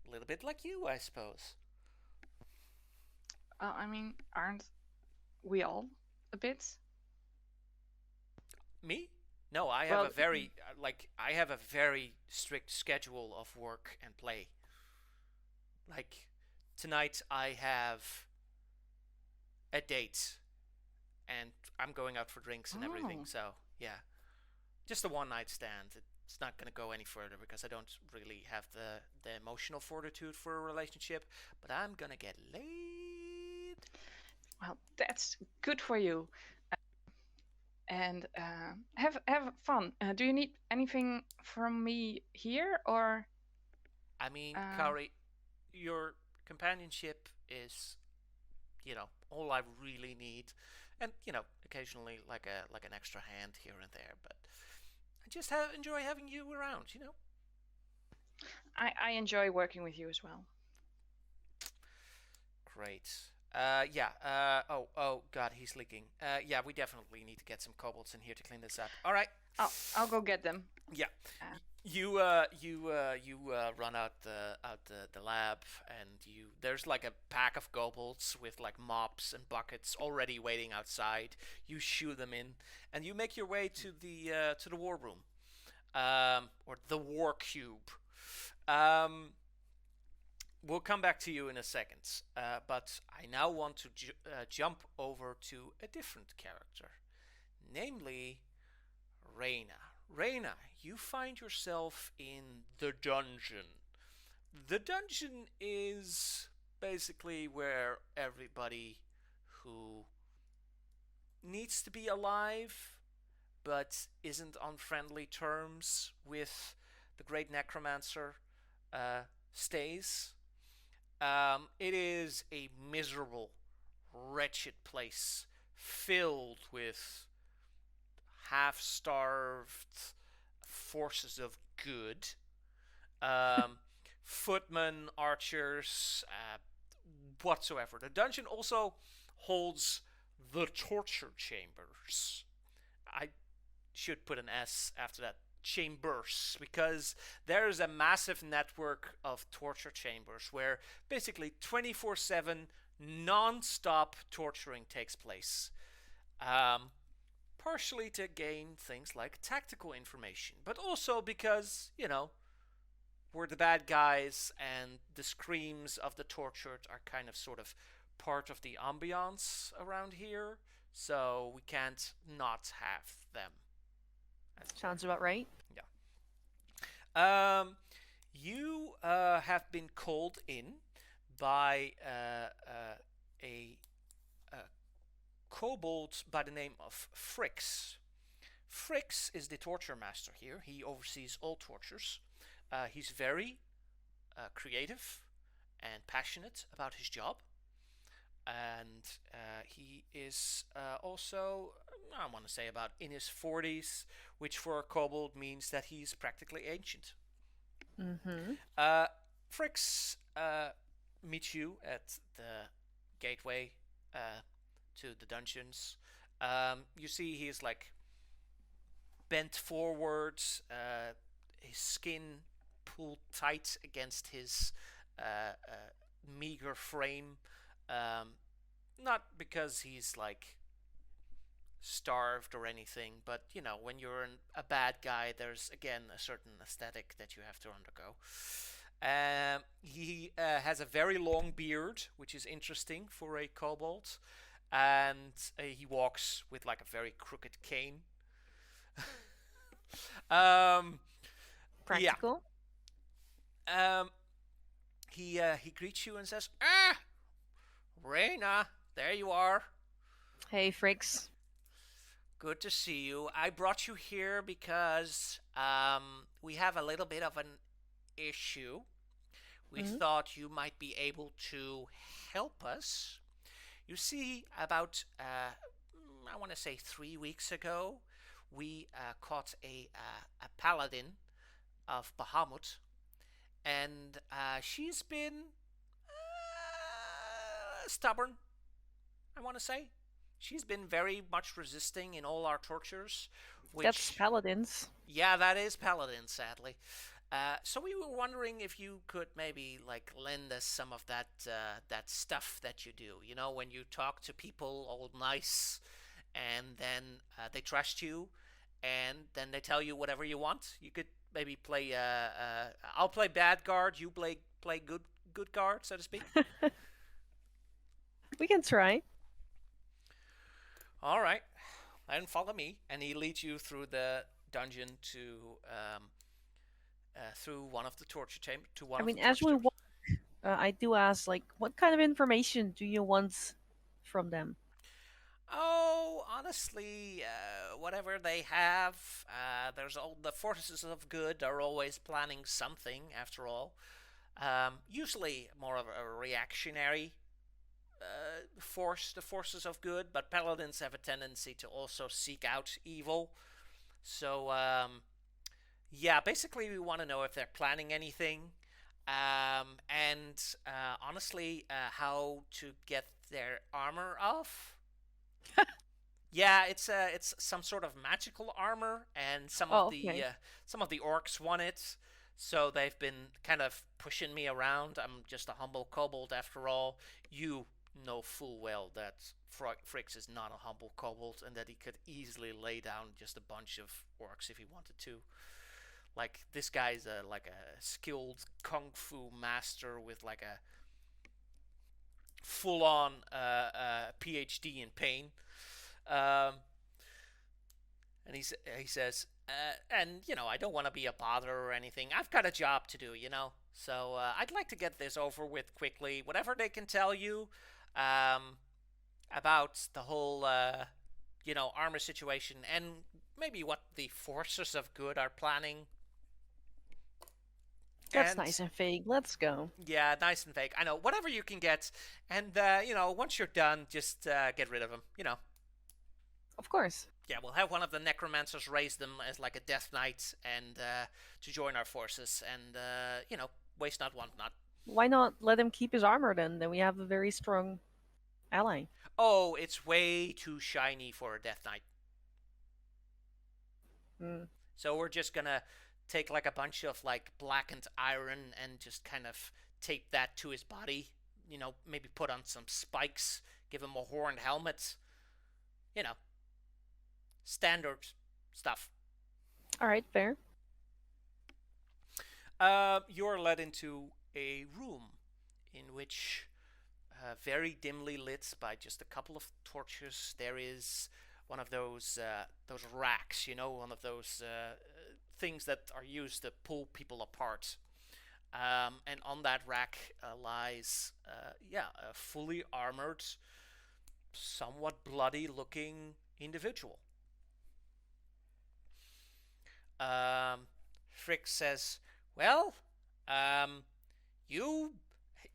A little bit like you, I suppose. I mean, aren't we all a bit? Me? No, I have I have a very strict schedule of work and play. Like tonight I have a date and I'm going out for drinks and everything. So, yeah. Just a one night stand. It's not going to go any further because I don't really have the emotional fortitude for a relationship, but I'm going to get laid. Well, that's good for you. And have fun. Do you need anything from me here, or? I mean, Kari, your companionship is, all I really need, and occasionally like an extra hand here and there. But I just enjoy having you around. I enjoy working with you as well. Great. Yeah. Oh God, he's leaking. Yeah, we definitely need to get some kobolds in here to clean this up. All right. I'll go get them. Yeah. You run out the lab, and there's like a pack of kobolds with like mops and buckets already waiting outside. You shoo them in, and you make your way to the war room, or the war cube. We'll come back to you in a second, but I now want to jump over to a different character, namely Reyna. Reyna, you find yourself in the dungeon. The dungeon is basically where everybody who needs to be alive but isn't on friendly terms with the great necromancer stays. It is a miserable, wretched place filled with half-starved forces of good. Footmen, archers, whatsoever. The dungeon also holds the torture chambers. I should put an S after that. Chambers, because there's a massive network of torture chambers where basically 24/7 non-stop torturing takes place. Partially to gain things like tactical information, but also because, we're the bad guys and the screams of the tortured are kind of sort of part of the ambiance around here, so we can't not have them. Sounds about right. Yeah. You have been called in by a kobold by the name of Frix. Frix is the torture master here. He oversees all tortures. He's very creative and passionate about his job. And he is also, I want to say, about in his 40s, which for a kobold means that he's practically ancient. Mm-hmm. Frix meets you at the gateway to the dungeons. You see he's like bent forwards, his skin pulled tight against his meager frame. Not because he's like starved or anything, but when you're a bad guy, there's again a certain aesthetic that you have to undergo. He has a very long beard, which is interesting for a kobold, and he walks with like a very crooked cane. Practical. Yeah. He greets you and says, Reyna, there you are. Hey, Frix. Good to see you. I brought you here because we have a little bit of an issue. We thought you might be able to help us. You see, about, I want to say 3 weeks ago, we caught a paladin of Bahamut, and she's been stubborn, I want to say. She's been very much resisting in all our tortures. That's paladins. Yeah, that is paladins, sadly. So we were wondering if you could maybe like lend us some of that stuff that you do. When you talk to people all nice, and then they trust you, and then they tell you whatever you want. You could maybe play. I'll play bad guard. You play good guard, so to speak. We can try. All right, then follow me, and he leads you through the dungeon to through one of the torture chambers. As we walk, I do ask, like, what kind of information do you want from them? Oh, honestly, whatever they have. There's all the forces of good are always planning something. After all, usually more of a reactionary the forces of good, but paladins have a tendency to also seek out evil. So, yeah, basically, we want to know if they're planning anything, and honestly, how to get their armor off. Yeah, it's some sort of magical armor, and some Oh, of the okay. orcs want it. So they've been kind of pushing me around. I'm just a humble kobold after all. You know full well that Frix is not a humble kobold, and that he could easily lay down just a bunch of orcs if he wanted to. Like this guy's like a skilled kung fu master with like a full-on PhD in pain. Um, and he says, and I don't want to be a bother or anything. I've got a job to do. So I'd like to get this over with quickly. Whatever they can tell you about the whole, armor situation, and maybe what the forces of good are planning. That's nice and vague. Let's go. Yeah, nice and vague. I know. Whatever you can get, and once you're done, just get rid of them. Of course. Yeah, we'll have one of the necromancers raise them as like a death knight and to join our forces, and waste not, want not. Why not let him keep his armor then? Then we have a very strong ally. Oh, it's way too shiny for a death knight. So we're just gonna take like a bunch of like blackened iron and just kind of tape that to his body. Maybe put on some spikes, give him a horned helmet. Standard stuff. All right, fair. You're led into a room in which, very dimly lit by just a couple of torches, there is one of those racks. One of those things that are used to pull people apart. And on that rack lies, a fully armored, somewhat bloody-looking individual. Frick says, well, you,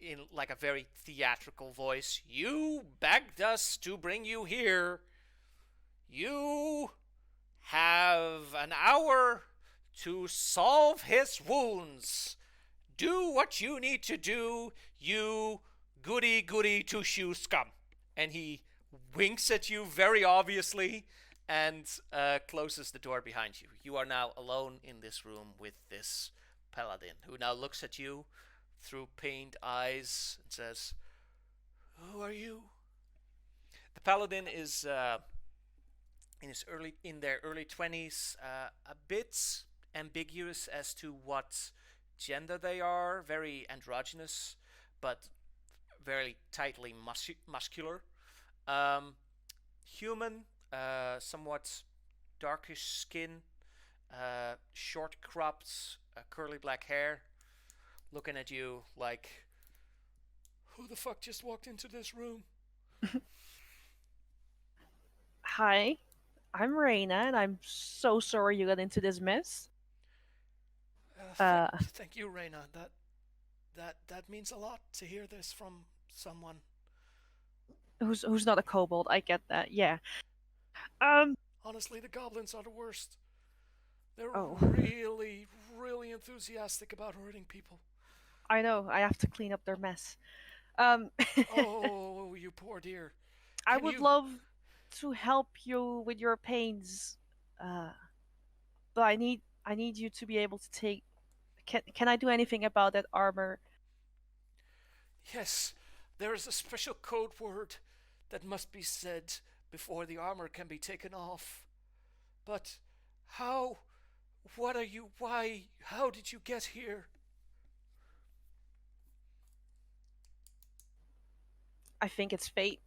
in like a very theatrical voice, you begged us to bring you here. You have an hour to solve his wounds. Do what you need to do, you goody two-shoe scum. And he winks at you very obviously and closes the door behind you. You are now alone in this room with this paladin, who now looks at you through pained eyes and says, "Who are you?" The paladin is in their early 20s, a bit ambiguous as to what gender they are, very androgynous, but very tightly muscular. Human, somewhat darkish skin, short cropped, curly black hair, looking at you like, who the fuck just walked into this room? Hi, I'm Reina, and I'm so sorry you got into this mess. Thank you, Reina. That means a lot to hear this from someone who's not a kobold. I get that. Yeah. Honestly, the goblins are the worst. They're Oh. really, really enthusiastic about hurting people. I know. I have to clean up their mess. Oh, you poor dear. I would love to help you with your pains, but I need you to be able to take. Can I do anything about that armor? Yes, there is a special code word that must be said before the armor can be taken off. But how? What are you? Why? How did you get here? I think it's fate.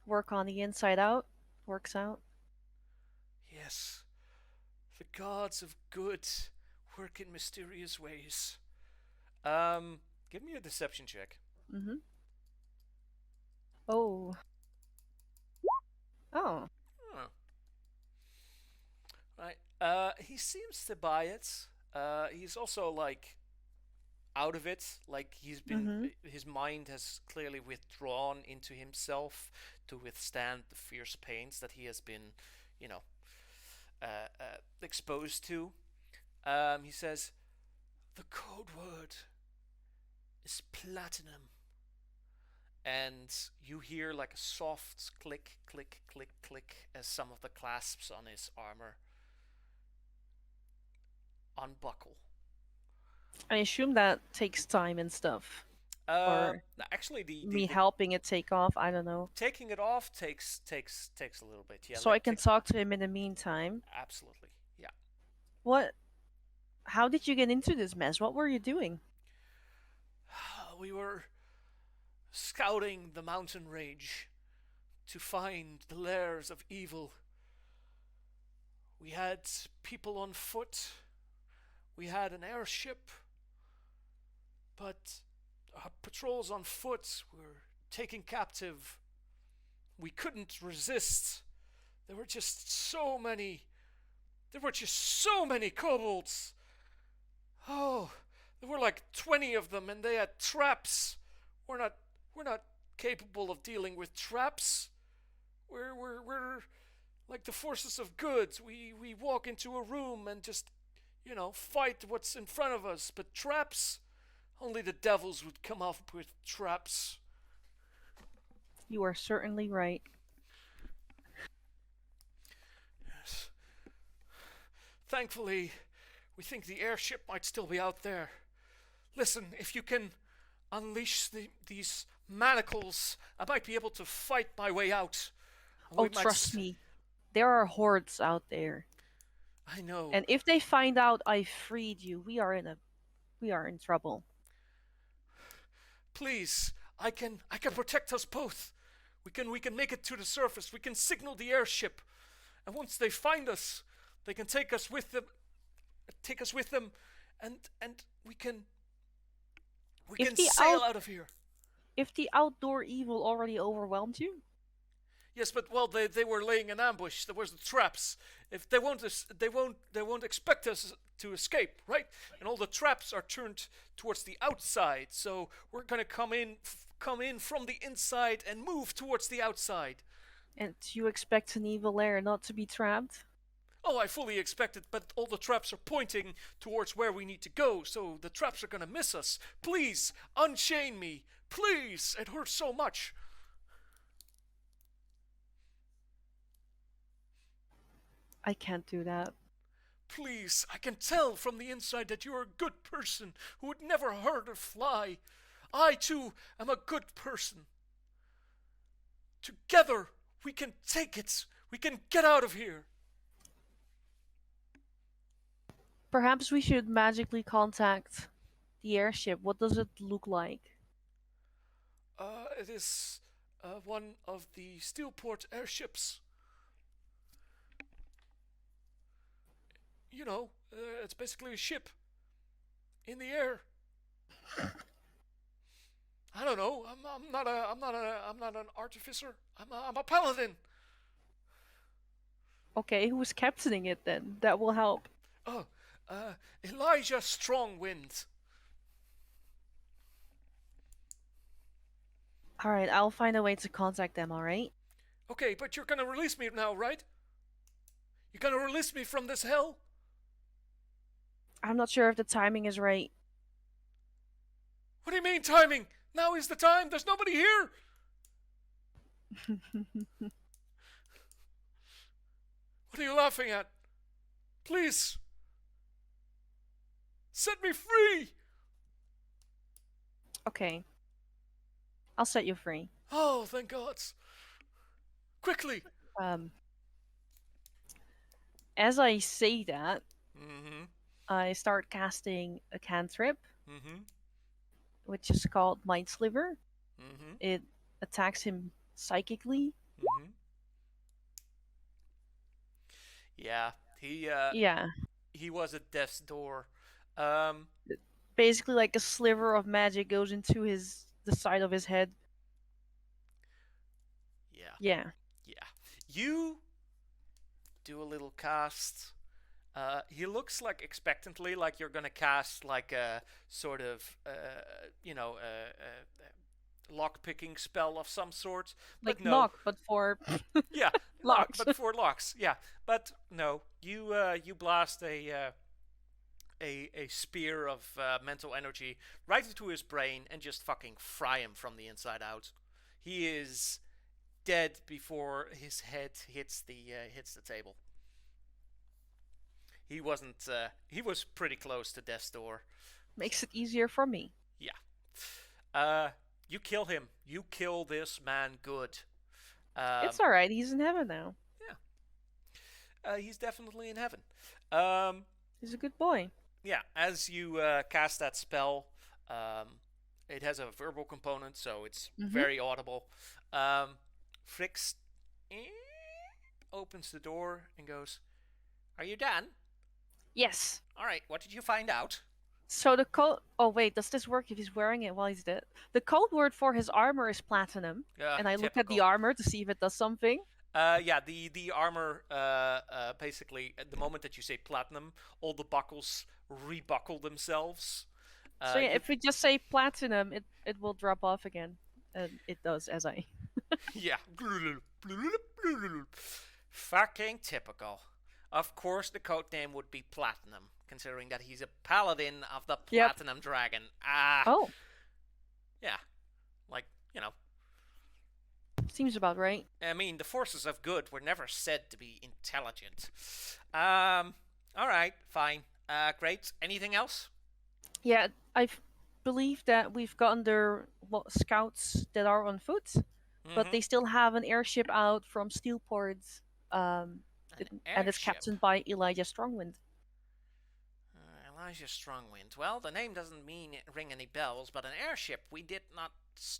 Work on the inside out. Works out. Yes. The gods of good work in mysterious ways. Give me a deception check. Mm-hmm. Oh. Oh. Right. He seems to buy it. He's also like out of it. Like he's been, his mind has clearly withdrawn into himself to withstand the fierce pains that he has been, you know, exposed to. He says, "The code word is platinum." And you hear like a soft click, click, click, click as some of the clasps on his armor unbuckle. I assume that takes time and stuff. Or Actually, me helping it take off. I don't know. taking it off takes a little bit. Yeah. So I can talk to him in the meantime. Absolutely. Yeah. What? How did you get into this mess? What were you doing? We were scouting the mountain range to find the lairs of evil. We had people on foot. We had an airship. But our patrols on foot were taken captive. We couldn't resist. There were just so many kobolds. Oh, there were like 20 of them, and they had traps. We're not capable of dealing with traps. We're like the forces of good. We walk into a room and just, fight what's in front of us. But traps, only the devils would come up with traps. You are certainly right. Yes. Thankfully, we think the airship might still be out there. Listen, if you can unleash these manacles, I might be able to fight my way out. Oh, trust me. There are hordes out there. I know. And if they find out I freed you, we are in trouble. Please, I can protect us both. We can make it to the surface. We can signal the airship. And once they find us, they can take us with them, and we can sail out of here. If the outdoor evil already overwhelmed you? Yes, but they were laying an ambush. There was the traps. If they won't expect us to escape, right? And all the traps are turned towards the outside. So we're gonna come in from the inside and move towards the outside. And you expect an evil lair not to be trapped? Oh, I fully expect it, but all the traps are pointing towards where we need to go, so the traps are gonna miss us. Please, unchain me. Please, it hurts so much. I can't do that. Please, I can tell from the inside that you're a good person who would never hurt a fly. I, too, am a good person. Together, we can take it. We can get out of here. Perhaps we should magically contact the airship. What does it look like? It is one of the Steelport airships. It's basically a ship in the air. I don't know. I'm not an artificer. I'm a paladin. Okay, who's captaining it then? That will help. Oh, Elijah Strongwind. Alright, I'll find a way to contact them, alright? Okay, but you're gonna release me now, right? You're gonna release me from this hell? I'm not sure if the timing is right. What do you mean timing? Now is the time. There's nobody here. What are you laughing at? Please. Set me free. Okay. I'll set you free. Oh, thank God. Quickly. As I say that, Mm-hmm. I start casting a cantrip, Mm-hmm. which is called Mind Sliver. Mm-hmm. It attacks him psychically. Mm-hmm. Yeah, he was at death's door. Basically, like a sliver of magic goes into the side of his head. Yeah. Yeah. You do a little cast, He looks like expectantly, like you're gonna cast like a sort of, lock picking spell of some sort. But Like no, knock, but for yeah, knock, locks. but for locks, yeah. But no, you blast a spear of mental energy right into his brain and just fucking fry him from the inside out. He is dead before his head hits the table. He wasn't. He was pretty close to death's door. Makes it easier for me. Yeah. You kill him. You kill this man good. It's alright, he's in heaven now. He's definitely in heaven. He's a good boy. Yeah. As you cast that spell, it has a verbal component, so it's very audible. Frix opens the door and goes, "Are you done? Yes. All right. What did you find out?" So the code. Oh wait, does this work if he's wearing it while he's dead? The code word for his armor is platinum, and I look at the typical. armor to see if it does something. Yeah, the armor, basically, at the moment that you say platinum, all the buckles rebuckle themselves. So yeah, if we just say platinum, it will drop off again, and it does as I. Yeah. Fucking typical. Of course, the code name would be Platinum, considering that he's a paladin of the Platinum Dragon. Oh. Yeah. Like, Seems about right. I mean, the forces of good were never said to be intelligent. Alright, fine. Great. Anything else? Yeah, I believe that we've gotten their scouts that are on foot, but they still have an airship out from Steelport, and it's captained by Elijah Strongwind. Elijah Strongwind. Well, the name doesn't ring any bells, but an airship we did not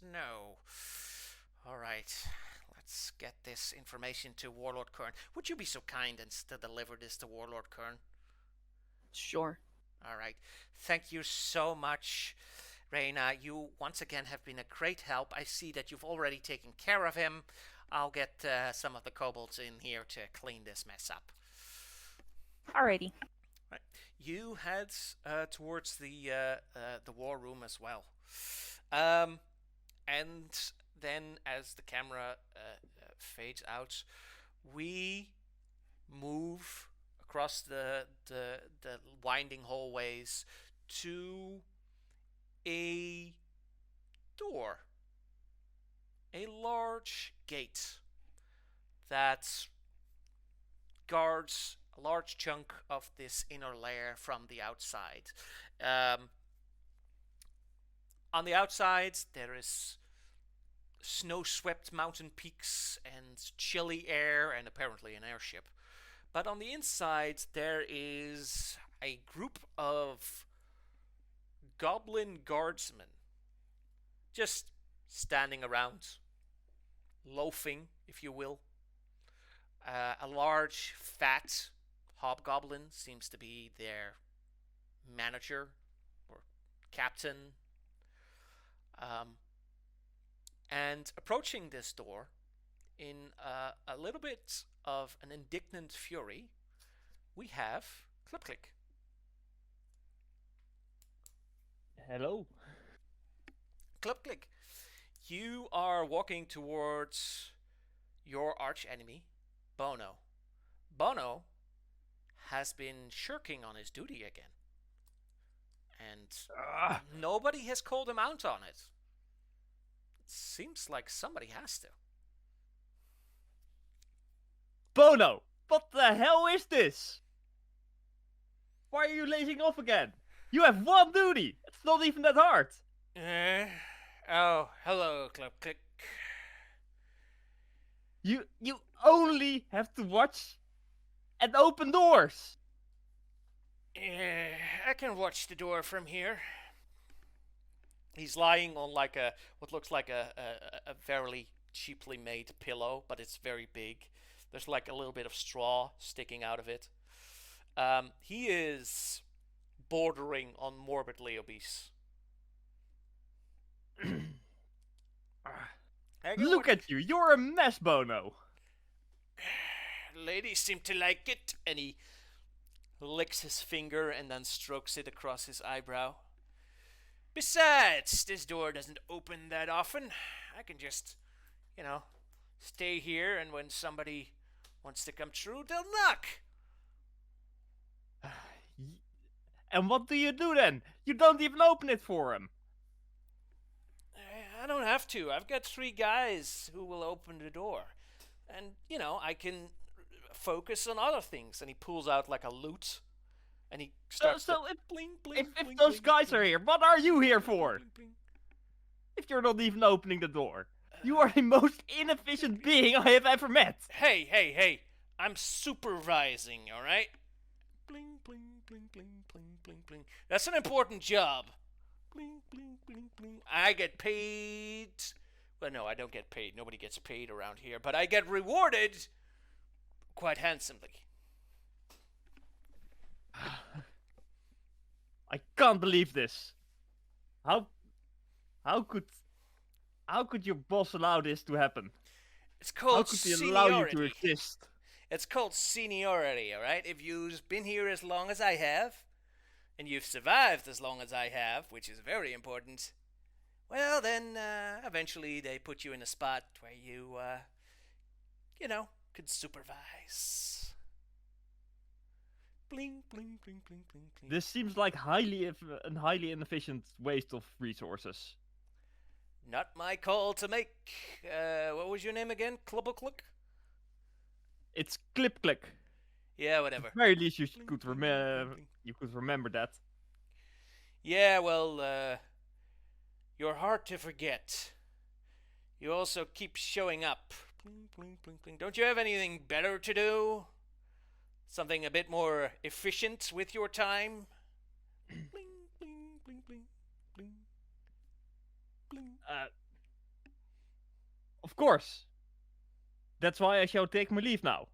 know. All right, let's get this information to Warlord Kern. Would you be so kind and to deliver this to Warlord Kern? Sure. All right. Thank you so much, Reyna. You once again have been a great help. I see that you've already taken care of him. I'll get some of the kobolds in here to clean this mess up. Alrighty. Right. You head towards the war room as well. And then as the camera fades out, we move across the winding hallways to a door, a large gate that guards a large chunk of this inner lair from the outside. On the outside, there is snow-swept mountain peaks and chilly air and apparently an airship. But on the inside, there is a group of goblin guardsmen just standing around, loafing, if you will. A large, fat hobgoblin seems to be their manager or captain. And approaching this door in a little bit of an indignant fury, we have Clip Click. Hello. Clip Click. You are walking towards your arch enemy, Bono. Bono has been shirking on his duty again. And nobody has called him out on it. Seems like somebody has to. Bono, what the hell is this? Why are you lazing off again? You have one duty. It's not even that hard. Oh, hello, Clip Click. You only have to watch and open doors. I can watch the door from here. He's lying on like what looks like a very cheaply made pillow, but it's very big. There's like a little bit of straw sticking out of it. He is bordering on morbidly obese. Look at you. You're a mess, Bono. Ladies seem to like it. And he licks his finger and then strokes it across his eyebrow. Besides, this door doesn't open that often. I can just, stay here, and when somebody wants to come through, they'll knock. And what do you do then? You don't even open it for him. I don't have to. I've got 3 guys who will open the door. And, I can focus on other things. And he pulls out like a lute. And he starts So to if, bling, bling, if bling, those bling, guys bling, are here, what are you here for? bling, bling. If you're not even opening the door. You are the most inefficient being I have ever met. Hey. I'm supervising, alright? Bling, bling, bling, bling, bling, bling, bling. That's an important job. Bling, bling, bling, bling. I get paid. Well, no, I don't get paid. Nobody gets paid around here. But I get rewarded quite handsomely. I can't believe this. How could your boss allow this to happen? It's called How could he allow you to seniority. exist? It's called seniority, alright? If you've been here as long as I have, and you've survived as long as I have, which is very important, well, then eventually they put you in a spot where you, could supervise. Bling, bling, bling, bling, bling, bling. This seems like a highly inefficient waste of resources. Not my call to make. What was your name again? Clubbuckluck? It's clip click. Yeah, whatever. At the very least, you Bling, could bling, bling, bling. you could remember that. Yeah, well, you're hard to forget. You also keep showing up. Bling, bling, bling, bling. Don't you have anything better to do? Something a bit more efficient with your time? Bling, bling, bling, bling, bling, bling. Of course. That's why I shall take my leave now.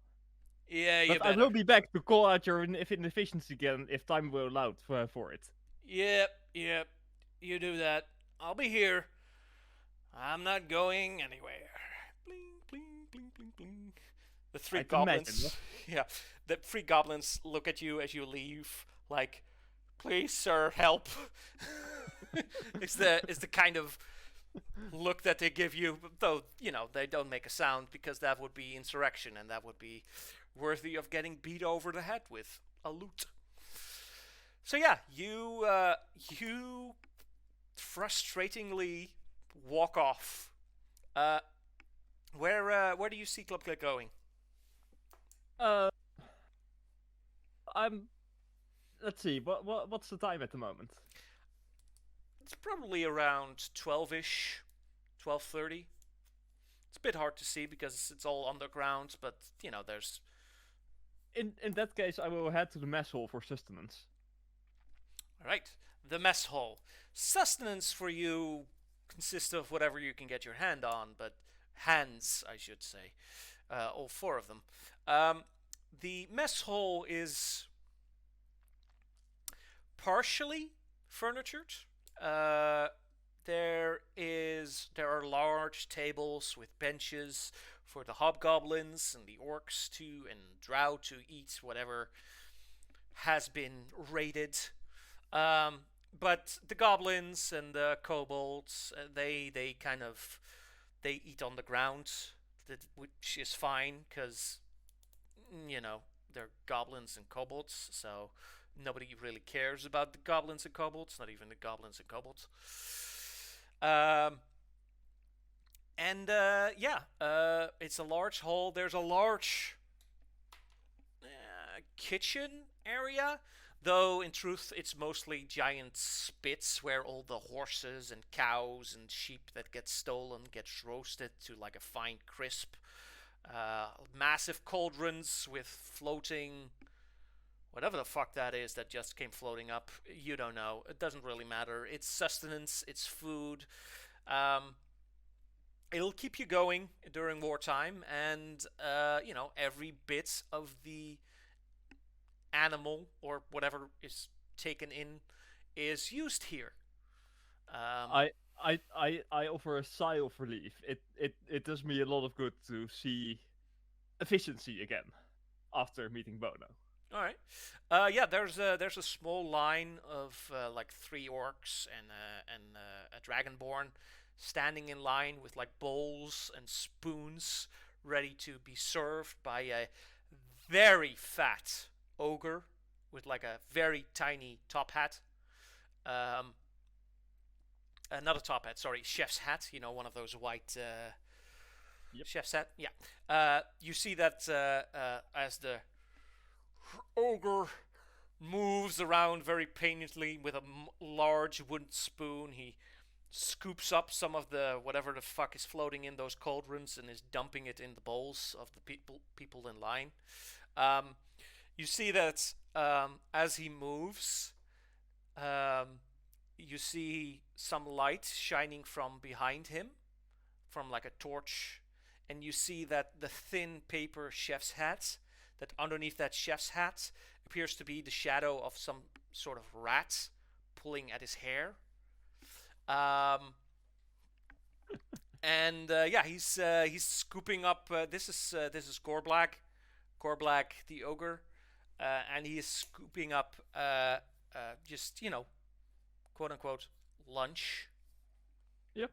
Yeah, you But I better. will be back to call out your inefficiency again if time will allow for it. Yep. You do that. I'll be here. I'm not going anywhere. Bling, bling, bling, bling, bling. The 3 I can imagine, goblins. Yeah. The 3 goblins look at you as you leave, like, please, sir, help. It's the kind of look that they give you, though, they don't make a sound because that would be insurrection and that would be worthy of getting beat over the head with a lute. So yeah, you frustratingly walk off. Where do you see Club Click going? Let's see. What's the time at the moment? It's probably around 12-ish, 12:30. It's a bit hard to see because it's all underground, but there's. In that case, I will head to the mess hall for sustenance. All right, the mess hall. Sustenance for you consists of whatever you can get your hand on, but hands, I should say, all 4 of them. The mess hall is partially furnitured. There are large tables with benches for the hobgoblins and the orcs and drow to eat whatever has been raided. But the goblins and the kobolds, they eat on the ground, which is fine because they're goblins and kobolds, so nobody really cares about the goblins and kobolds, not even the goblins and kobolds. It's a large hall. There's a large kitchen area, though in truth it's mostly giant spits where all the horses and cows and sheep that get stolen gets roasted to like a fine crisp. Massive cauldrons with floating whatever the fuck that is that just came floating up. You don't know. It doesn't really matter. It's sustenance. It's food. It'll keep you going during wartime, and every bit of the animal or whatever is taken in is used here. I offer a sigh of relief. It does me a lot of good to see efficiency again after meeting Bono. All right. Yeah, there's a small line of like 3 orcs and a dragonborn standing in line with like bowls and spoons ready to be served by a very fat ogre with like a very tiny top hat. Um, Not a top hat, sorry, chef's hat. You know, one of those white Yep. chef's hat. Yeah. You see that as the ogre moves around very painfully with a large wooden spoon. He scoops up some of the whatever the fuck is floating in those cauldrons and is dumping it in the bowls of the people in line. Um, you see that as he moves, um, you see some light shining from behind him, from like a torch, and you see that the thin paper chef's hat, that underneath that chef's hat appears to be the shadow of some sort of rat pulling at his hair. And yeah, he's scooping up. This is Gorblack the ogre, and he is scooping up just quote unquote lunch. Yep.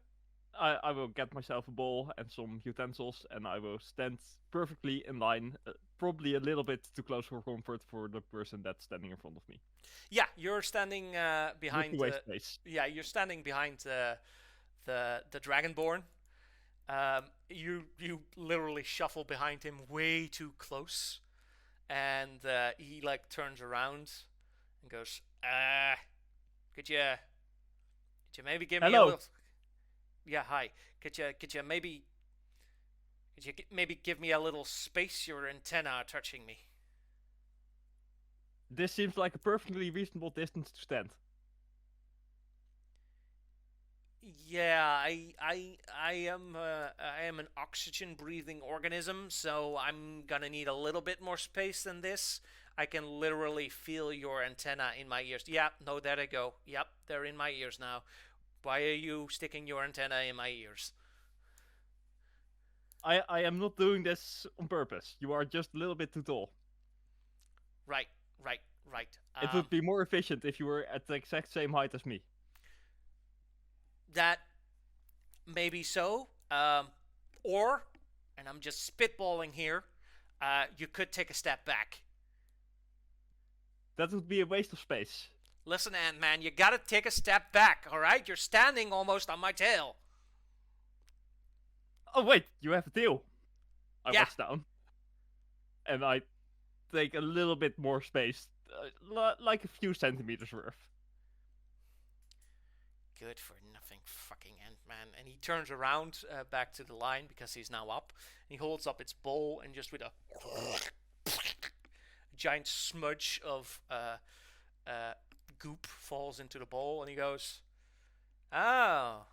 I will get myself a bowl and some utensils, and I will stand perfectly in line, probably a little bit too close for comfort for the person that's standing in front of me. Yeah, you're standing behind. Not to waste space. Yeah, you're standing behind the dragonborn. You literally shuffle behind him way too close, and he like turns around and goes, could you maybe give me a Hello. little? Yeah, hi. Could you maybe give me a little space? Your antenna are touching me. This seems like a perfectly reasonable distance to stand. Yeah, I am an oxygen breathing organism, so I'm gonna need a little bit more space than this. I can literally feel your antenna in my ears. Yeah, no, there they go. Yep, they're in my ears now. Why are you sticking your antenna in my ears? I am not doing this on purpose. You are just a little bit too tall. Right. It would be more efficient if you were at the exact same height as me. That maybe so. Or, and I'm just spitballing here, you could take a step back. That would be a waste of space. Listen, Ant-Man, you gotta take a step back, alright? You're standing almost on my tail. Oh wait, you have a tail. I Yeah. watch down. And I take a little bit more space. Like a few centimeters worth. Good for nothing, fucking Ant-Man. And he turns around back to the line because he's now up. And he holds up its bowl and just with a giant smudge of goop falls into the bowl. And he goes, "Oh,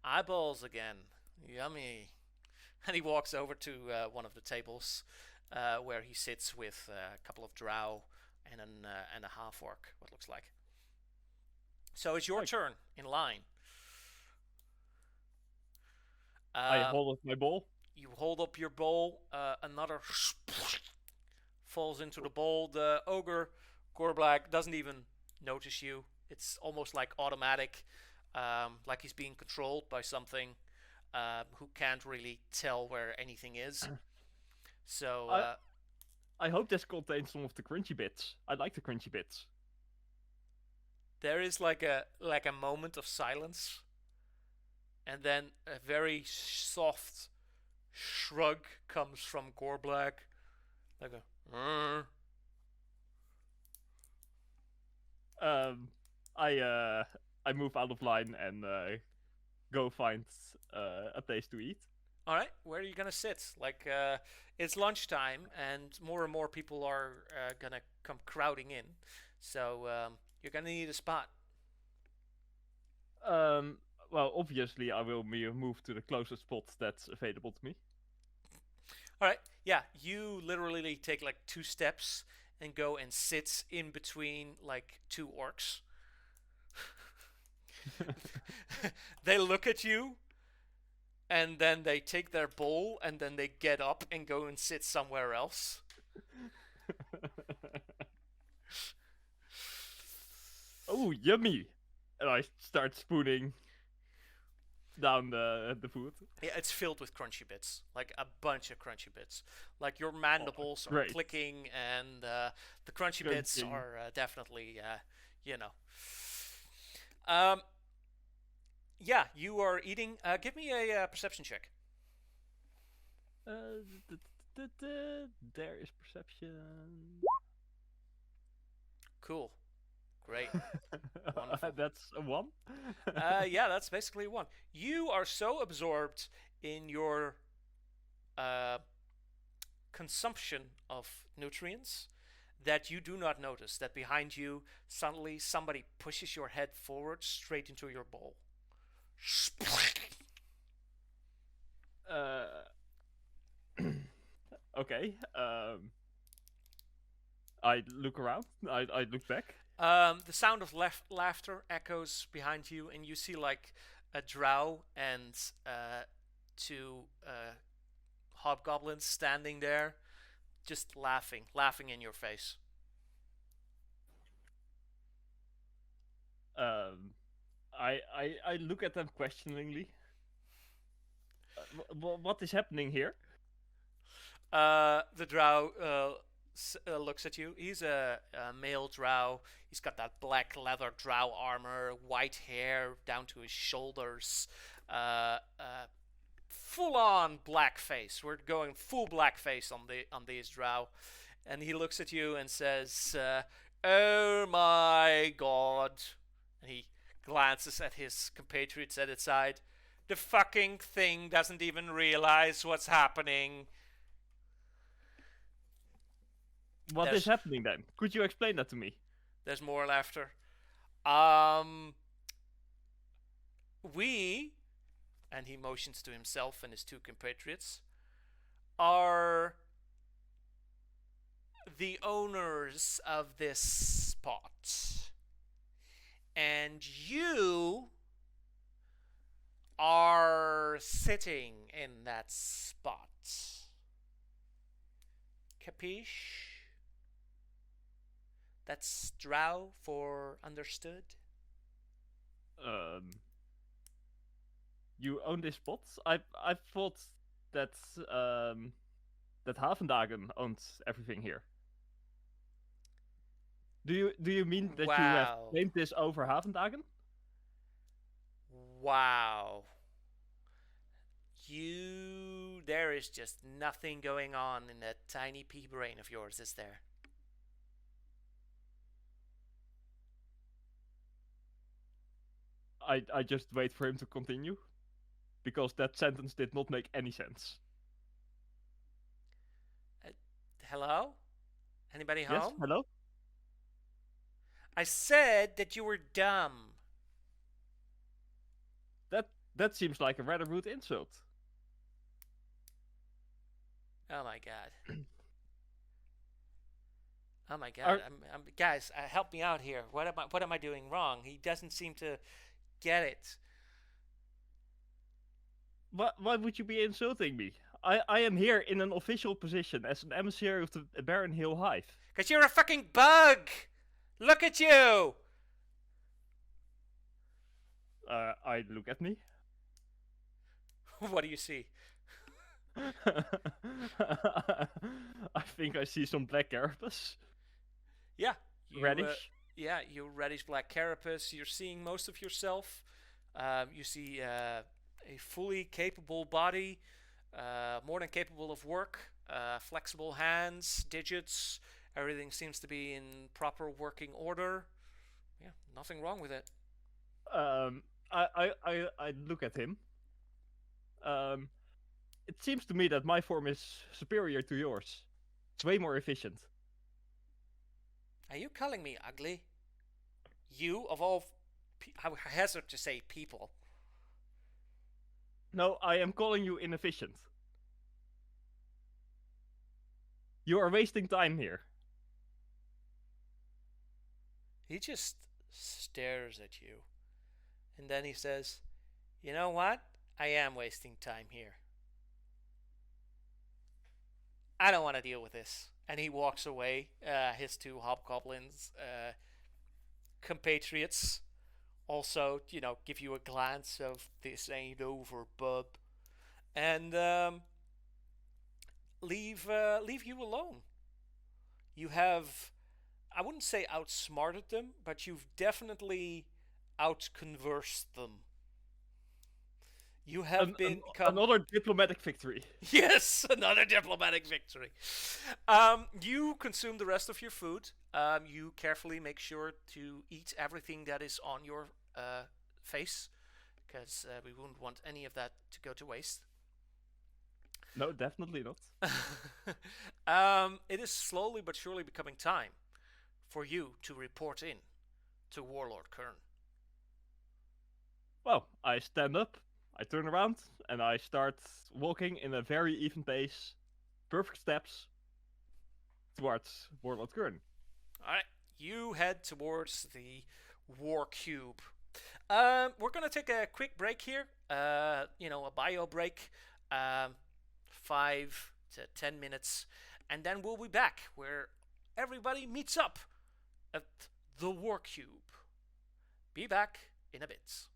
eyeballs again. Yummy." And he walks over to one of the tables where he sits with a couple of drow and a half orc, what looks like. So it's your turn in line. I hold up my bowl. You hold up your bowl. Another falls into the bowl. The ogre, Gorblack, doesn't even notice you. It's almost like automatic, like he's being controlled by something who can't really tell where anything is. So I hope this contains some of the crunchy bits. I like the crunchy bits. there is like a moment of silence, and then a very soft shrug comes from Gorblack, like a. I move out of line and go find a place to eat. All right, where are you gonna sit? Like, it's lunchtime, and more people are gonna come crowding in, so you're gonna need a spot. Well, obviously, I will move to the closest spot that's available to me. All right, yeah, you literally take like 2 steps and go and sit in between like 2 orcs. They look at you, and then they take their bowl, and then they get up and go and sit somewhere else. Oh, yummy! And I start spooning down the food. Yeah, it's filled with crunchy bits, like a bunch of crunchy bits. Like your mandibles are great. clicking, and the crunchy bits are definitely, you know. Yeah, you are eating. Give me a perception check. There is perception. Cool. Great. Wonderful. That's a 1? Yeah, that's basically one. You are so absorbed in your consumption of nutrients that you do not notice that behind you suddenly somebody pushes your head forward straight into your bowl. Okay. I look around. I look back. The sound of laughter echoes behind you, and you see like a drow and two hobgoblins standing there, just laughing in your face. I look at them questioningly. What is happening here? The drow looks at you. He's a male drow. He's got that black leather drow armor, white hair down to his shoulders, full on black face. We're going full black face on these drow, and he looks at you and says, "Oh my god!" And he glances at his compatriots at his side. The fucking thing doesn't even realize what's happening. What is happening then? Could you explain that to me? There's more laughter. We, and he motions to himself and his two compatriots, are the owners of this spot. And you are sitting in that spot. Capiche? That's drow for understood. You own this spot? I thought that that Havendagen owns everything here. Do you mean that you have claimed this over Havendagen? Wow. There is just nothing going on in that tiny pea brain of yours, is there? I just wait for him to continue, because that sentence did not make any sense. Hello? Anybody home? Yes, hello? I said that you were dumb. That seems like a rather rude insult. Oh my god. Oh my god. Guys, help me out here. What am I doing wrong? He doesn't seem to get it. Why would you be insulting me? I am here in an official position as an emissary of the Baron Hill Hive. Because you're a fucking bug! Look at you! I look at me. What do you see? I think I see some black carapace. Yeah. Reddish. Yeah, you reddish black carapace. You're seeing most of yourself. You see a fully capable body, more than capable of work, flexible hands, digits. Everything seems to be in proper working order. Yeah, nothing wrong with it. I look at him. It seems to me that my form is superior to yours. It's way more efficient. Are you calling me ugly? You, of all, I hazard to say people. No, I am calling you inefficient. You are wasting time here. He just stares at you. And then he says, "You know what? I am wasting time here. I don't want to deal with this." And he walks away. His two hobgoblins compatriots also, give you a glance of "this ain't over, bub," and leave you alone. You have, I wouldn't say outsmarted them, but you've definitely outconversed them. You have another diplomatic victory. Yes, another diplomatic victory. You consume the rest of your food. You carefully make sure to eat everything that is on your face, because we wouldn't want any of that to go to waste. No, definitely not. It is slowly but surely becoming time for you to report in to Warlord Kern. Well, I stand up, I turn around, and I start walking in a very even pace, perfect steps, towards Warlord Kern. Alright, you head towards the War Cube. We're gonna take a quick break here, a bio break, 5 to 10 minutes, and then we'll be back where everybody meets up at the War Cube. Be back in a bit.